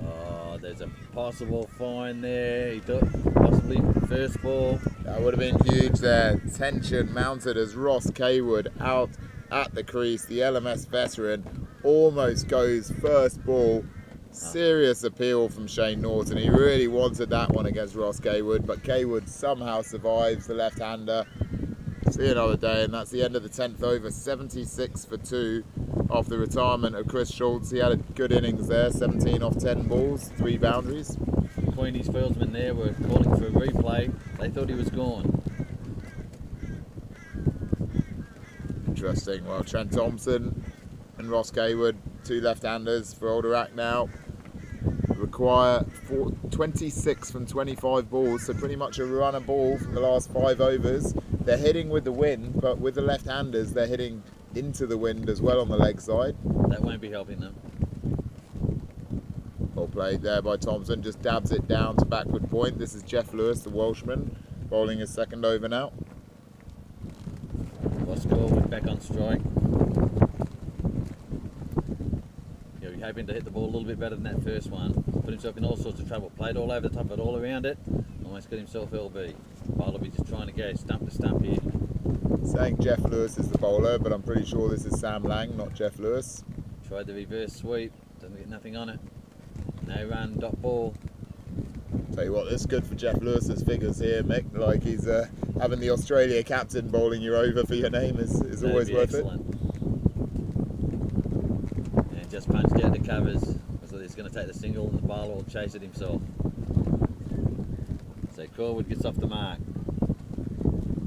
Oh, there's a possible fine there. He thought possibly first ball. That would have been huge there. Tension mounted as Ross Kaywood out at the crease. The LMS veteran almost goes first ball. Serious appeal from Shane Norton. He really wanted that one against Ross Kaywood, but Kaywood somehow survives the left-hander. See another day, and that's the end of the 10th over. 76 for 2 off the retirement of Chris Schultz. He had a good innings there, 17 off 10 balls, 3 boundaries. Queenies fieldsmen there were calling for a replay. They thought he was gone. Interesting. Well, Trent Thompson and Ross Kaywood, 2 left-handers for Old Arrack now, require 26 from 25 balls, so pretty much a run a ball from the last 5 overs. They're hitting with the wind, but with the left-handers, they're hitting into the wind as well on the leg side. That won't be helping them. Well played there by Thompson, just dabs it down to backward point. This is Jeff Lewis, the Welshman, bowling his 2nd over now. Ross Corwood back on strike. He's hoping to hit the ball a little bit better than that first one. Put himself in all sorts of trouble. Played all over the top of it, all around it. Almost got himself LB. Bowler be just trying to go stump to stump here. Saying Jeff Lewis is the bowler, but I'm pretty sure this is Sam Lang, not Jeff Lewis. Tried the reverse sweep. Doesn't get nothing on it. No run, dot ball. Tell you what, this is good for Jeff Lewis's figures here, Mick. Like he's having the Australia captain bowling you over for your name is always worth excellent. And just punched out the covers. So he's going to take the single and the bowler will chase it himself. So Corwood gets off the mark.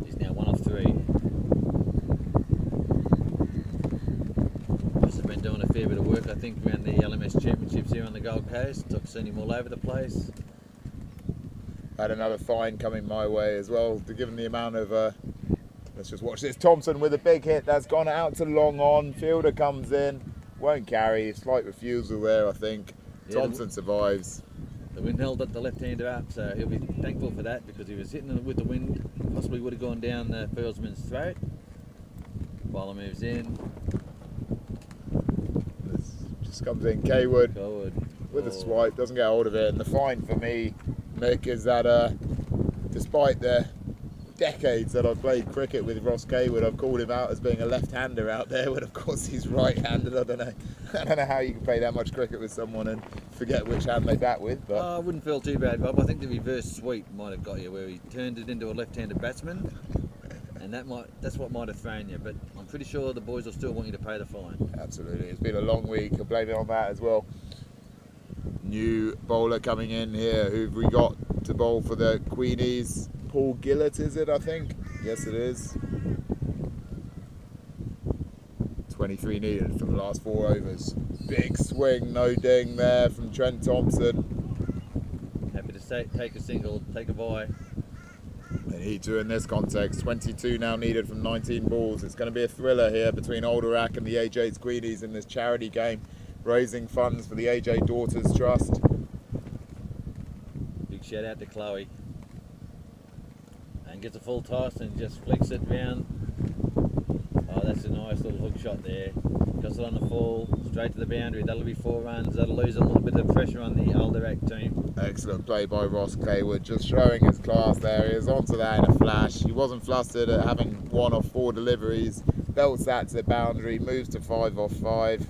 He's now 1 off 3. work, I think, around the LMS Championships here on the Gold Coast. I've seen him all over the place. Had another fine coming my way as well, given the amount of... let's just watch this. Thompson with a big hit. That's gone out to long on. Fielder comes in. Won't carry. Slight refusal there, I think. Yeah, Thompson survives. The wind held the left-hander up, so he'll be thankful for that, because he was hitting it with the wind. Possibly would have gone down the fieldsman's throat. Bowler moves in. This just comes in. Kaywood Forward. with a swipe. Doesn't get hold of it. And the fine for me, Mick, is that despite the decades that I've played cricket with Ross Kaywood, I've called him out as being a left-hander out there, when of course he's right-handed. I don't know how you can play that much cricket with someone and forget which hand they bat with. But I wouldn't feel too bad, Bob. I think the reverse sweep might have got you, where he turned it into a left-handed batsman, and that's what might have thrown you. But I'm pretty sure the boys will still want you to pay the fine. Absolutely, it's been a long week. I'll blame it on that as well. New bowler coming in here. Who've we got to bowl for the Queenies? Paul Gillett, is it, I think? Yes, it is. 23 needed for the last 4 overs. Big swing, no ding there from Trent Thompson. Happy to take a single, take a bye. And he too in this context. 22 now needed from 19 balls. It's going to be a thriller here between Arrack and the AJ's Queenies in this charity game, raising funds for the AJ Daughters Trust. Big shout out to Chloe. And gets a full toss and just flicks it round. Oh, that's a nice little hook shot there. Goes it on the full, straight to the boundary. That'll be 4 runs. That'll lose a little bit of pressure on the Arrack team. Excellent play by Ross Kaywood, just showing his class there. He was onto that in a flash. He wasn't flustered at having 1 off 4 deliveries. Belts that to the boundary, moves to 5 off 5.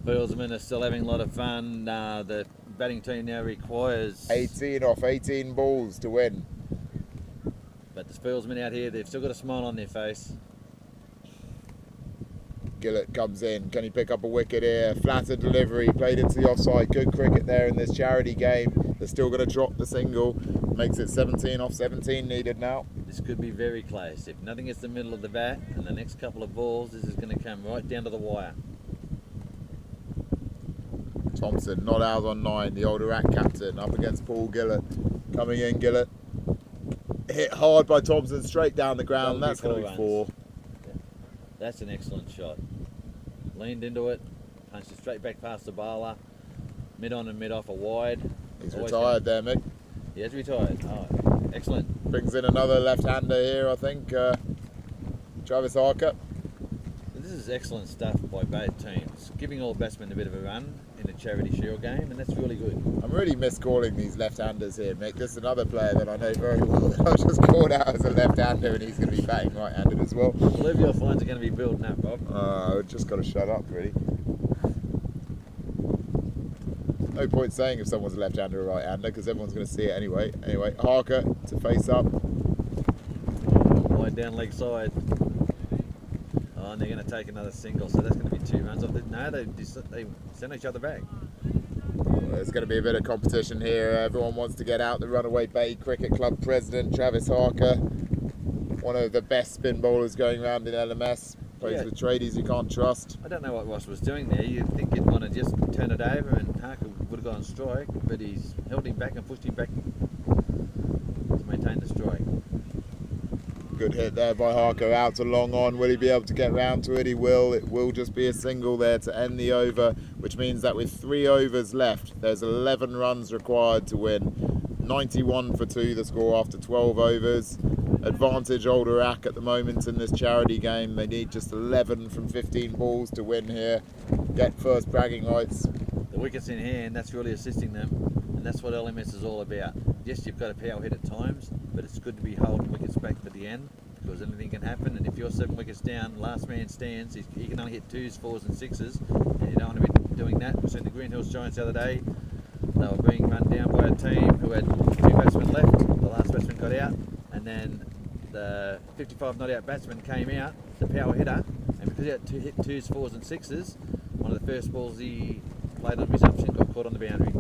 Fieldsmen are still having a lot of fun. The batting team now requires 18 off 18 balls to win. But the fieldsmen out here, they've still got a smile on their face. Gillett comes in. Can he pick up a wicket here? Flattered delivery, played into the offside. Good cricket there in this charity game. They're still going to drop the single. Makes it 17 off 17 needed now. This could be very close. If nothing hits the middle of the bat and the next couple of balls, this is going to come right down to the wire. Thompson not out on 9. The Arrack captain up against Paul Gillett. Coming in, Gillett. Hit hard by Thompson, straight down the ground. That's going to be 4. Yeah. That's an excellent shot. Leaned into it, punched it straight back past the bowler. Mid on and mid off a wide. He's Always retired there, Mick. He has retired. Oh, excellent. Brings in another left-hander here, I think. Travis Harker. This is excellent stuff by both teams. Giving all batsmen a bit of a run in a charity shield game, and that's really good. I'm really miscalling these left-handers here, Mick. This is another player that I know very well that I just called out as a left-hander, and he's going to be batting right-handed as well. I believe your fines are going to be building up, Bob. I've just got to shut up, really. No point saying if someone's a left-hander or right-hander, because everyone's going to see it anyway. Anyway, Harker to face up. Wide down leg side. Oh, and they're going to take another single, so that's going to be 2 runs off. No, they send each other back. There's going to be a bit of competition here. Everyone wants to get out. The Runaway Bay Cricket Club president, Travis Harker, one of the best spin bowlers going around in LMS. Plays with tradies you can't trust. I don't know what Ross was doing there. You'd think he'd want to just turn it over and Harker would have gone strike, but he's held him back and pushed him back to maintain the strike. Good hit there by Harker, out to long on. Will he be able to get round to it? He will. It will just be a single there to end the over, which means that with 3 overs left, there's 11 runs required to win. 91 for 2 the score after 12 overs. Advantage Arrack at the moment in this charity game. They need just 11 from 15 balls to win here. Get first bragging rights. The wicket's in hand, that's really assisting them, and that's what LMS is all about. Yes, you've got a power hit at times, but it's good to be holding wickets back for the end, because anything can happen, and if you're 7 wickets down, last man stands, he can only hit 2s, 4s and 6s, and you don't want to be doing that. We've seen the Green Hills Giants the other day. They were being run down by a team who had 2 batsmen left. The last batsman got out, and then the 55 not out batsman came out, the power hitter, and because he had to hit 2s, 4s and 6s, one of the first balls he played on resumption got caught on the boundary.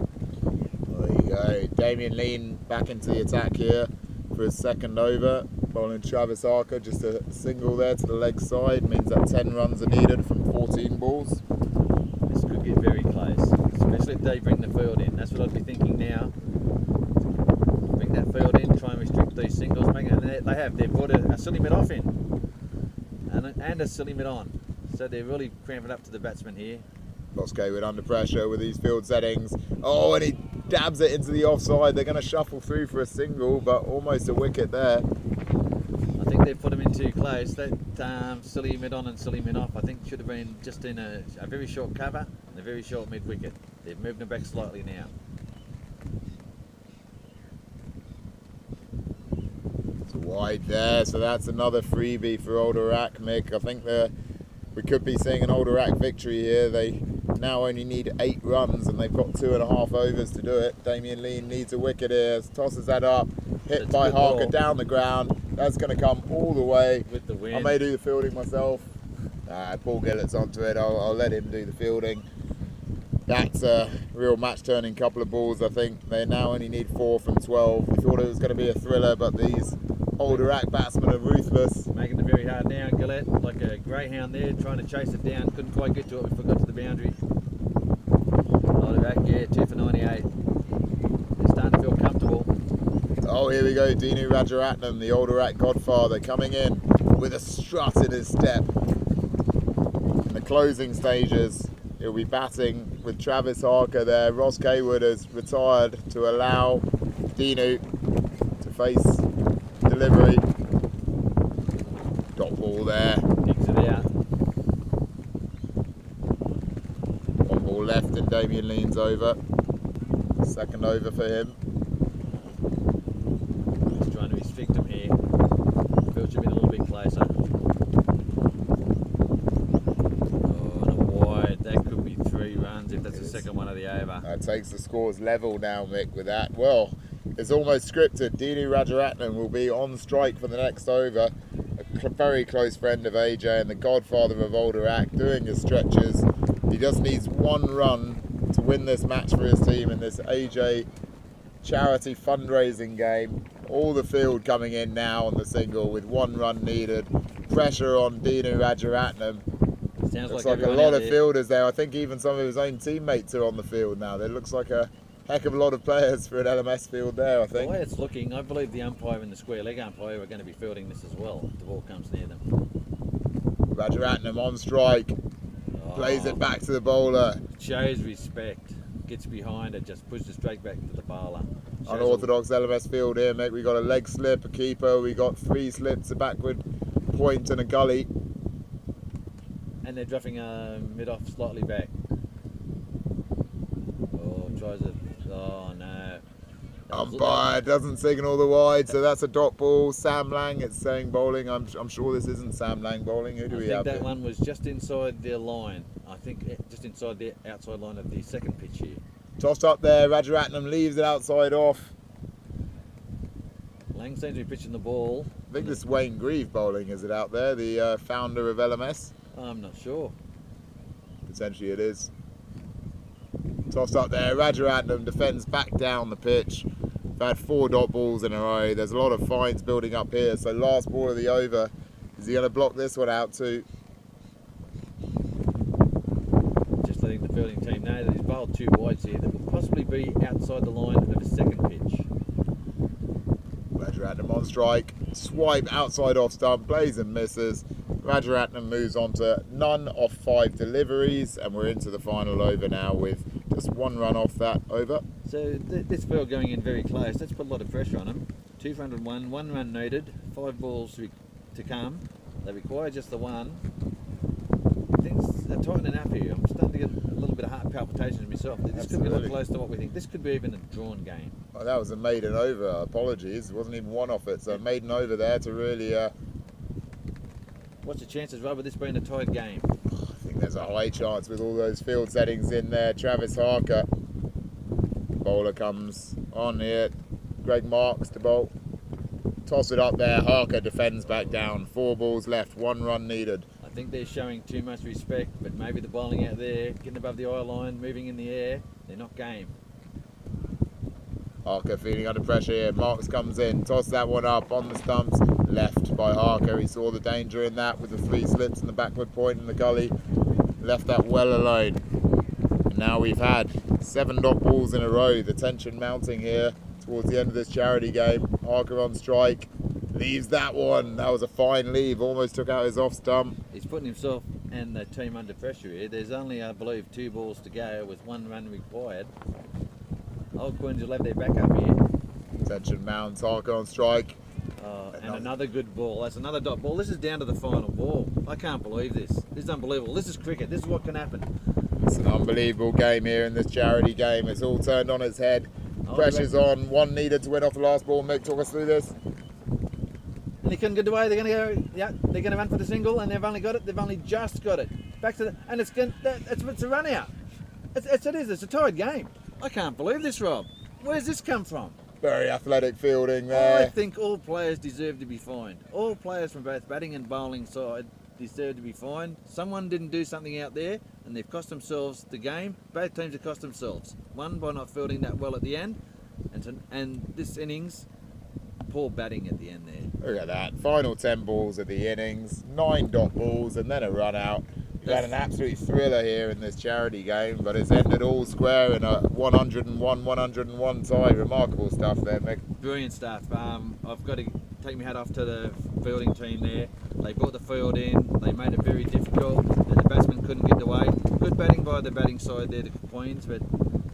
There you go. Damien Lean back into the attack here for his second over. Bowling Travis Harker, just a single there to the leg side, means that 10 runs are needed from 14 balls. This could get very close, especially if they bring the field in. That's what I'd be thinking now. Bring that field in, try and restrict these singles. They've brought a silly mid off in and a silly mid on. So they're really cramping up to the batsman here. Boscawood under pressure with these field settings. Oh, and he dabs it into the offside. They're going to shuffle through for a single, but almost a wicket there. I think they've put him in too close. That silly mid on and silly mid off, I think should have been just in a very short cover and a very short mid wicket. They've moved him back slightly now. It's wide there, so that's another freebie for Old Arrack, Mick. I think we could be seeing an Old Arrack victory here. They now only need 8 runs and they've got 2.5 overs to do it. Damien Lean needs a wicket here, tosses that up, hit by Harker down the ground. That's going to come all the way. With the wind. I may do the fielding myself. Paul Gillett's onto it, I'll let him do the fielding. That's a real match-turning couple of balls, I think. They now only need 4 from 12. We thought it was going to be a thriller, but these Old Arrack batsmen are ruthless. Making it very hard now, Gillett, like a greyhound there, trying to chase it down. Couldn't quite get to it, we forgot to the boundary. Old Arrack, yeah, 2 for 98. They're starting to feel comfortable. Oh, here we go, Dinu Rajaratnam, the Old Arrack godfather, coming in with a strut in his step. In the closing stages, he'll be batting with Travis Harker there. Ross Kaywood has retired to allow Dinu to face delivery. Dot ball there. Digs it out. One ball left and Damien Lean's over. Second over for him. He's trying to restrict him here. Field should be a little bit closer. Oh, and a wide. That could be 3 runs if that's the second one of the over. That takes the scores level now, Mick, with that. Well, it's almost scripted. Dinu Rajaratnam will be on strike for the next over. A very close friend of AJ and the godfather of Old Arrack, doing his stretches. He just needs 1 run to win this match for his team in this AJ charity fundraising game. All the field coming in now on the single with 1 run needed. Pressure on Dinu Rajaratnam. Looks like a lot of fielders there. I think even some of his own teammates are on the field now. There looks like a heck of a lot of players for an LMS field there, I think. The way it's looking, I believe the umpire and the square leg umpire are going to be fielding this as well if the ball comes near them. Rajaratnam on strike. Plays it back to the bowler. Shows respect. Gets behind it, just pushes it straight back to the bowler. Unorthodox LMS field here, mate. We got a leg slip, a keeper. We got 3 slips, a backward point and a gully. And they're dropping mid off slightly back. Oh, tries it. Oh no. Umpire doesn't signal the wide, so that's a dot ball. Sam Lang, it's saying bowling. I'm sure this isn't Sam Lang bowling. Who do we have? I think that here? one was just inside their line. I think just inside the outside line of the second pitch here. Tossed up there. Rajaratnam leaves it outside off. Lang seems to be pitching the ball. I think this is Wayne Grieve bowling, is it out there? The founder of LMS? I'm not sure. Potentially it is. Tossed up there. Rajaratnam defends back down the pitch. We've had 4 dot balls in a row. There's a lot of fines building up here. So last ball of the over. Is he going to block this one out too? Just letting the fielding team know that he's bowled 2 wides here that will possibly be outside the line of his second pitch. Rajaratnam on strike. Swipe outside off stump. Plays and misses. Rajaratnam moves on to none off 5 deliveries, and we're into the final over now with just 1 run off that over. So this field going in very close. That's put a lot of pressure on him. 2 for 101, 1 run needed, 5 balls to come. They require just the 1. Things are tightening up here. I'm starting to get a little bit of heart palpitations myself. This could be a lot close to what we think. This could be even a drawn game. Oh, that was a maiden over. Apologies. It wasn't even 1 off it. So a maiden over there to really... What's the chances, Rob, of this being a tied game? I think there's a high chance with all those field settings in there. Travis Harker. The bowler comes on here. Greg Marks to bowl. Toss it up there. Harker defends back down. 4 balls left. 1 run needed. I think they're showing too much respect, but maybe the bowling out there, getting above the eye line, moving in the air, they're not game. Harker feeling under pressure here. Marks comes in. Toss that one up on the stumps. Left by Harker. He saw the danger in that with the 3 slips and the backward point in the gully. Left that well alone. Now we've had 7 dot balls in a row. The tension mounting here towards the end of this charity game. Arrack on strike, leaves that one. That was a fine leave, almost took out his off stump. He's putting himself and the team under pressure here. There's only, I believe, 2 balls to go with 1 run required. Old Queens will have their back up here. Tension mounts, Arrack on strike. And another good ball. That's another dot ball. This is down to the final ball. I can't believe this. This is unbelievable. This is cricket. This is what can happen. It's an unbelievable game here in this charity game. It's all turned on its head. Pressure's on. 1 needed to win off the last ball. Mick, talk us through this. And they couldn't get away. They're going to go. Yeah, they're going to run for the single, and they've only got it. They've only just got it. Back to the, and it's a run out. It's a tied game. I can't believe this, Rob. Where's this come from? Very athletic fielding there. I think all players deserve to be fined. All players from both batting and bowling side deserve to be fined. Someone didn't do something out there, and they've cost themselves the game. Both teams have cost themselves. One by not fielding that well at the end, and this innings, poor batting at the end there. Look at that. Final 10 balls of the innings, 9 dot balls, and then a run out. We've had an absolute thriller here in this charity game, but it's ended all square in a 101 tie. Remarkable stuff there, Mick. Brilliant stuff. I've got to take my hat off to the fielding team there. They brought the field in, they made it very difficult, and the batsmen couldn't get away. Good batting by the batting side there, the Queens, but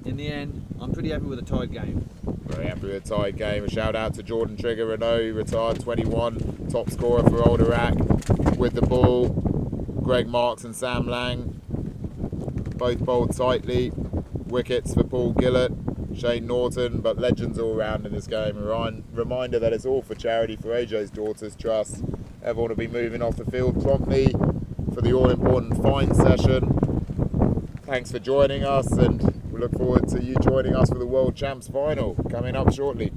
in the end, I'm pretty happy with a tied game. Very happy with a tied game. A shout out to Jordan Trigger Renault, retired 21, top scorer for Old Arrack with the ball. Greg Marks and Sam Lang both bowled tightly. Wickets for Paul Gillett, Shane Norton, but legends all round in this game. A reminder that it's all for charity for AJ's Daughters Trust. Everyone will be moving off the field promptly for the all-important fine session. Thanks for joining us, and we look forward to you joining us for the World Champs final coming up shortly.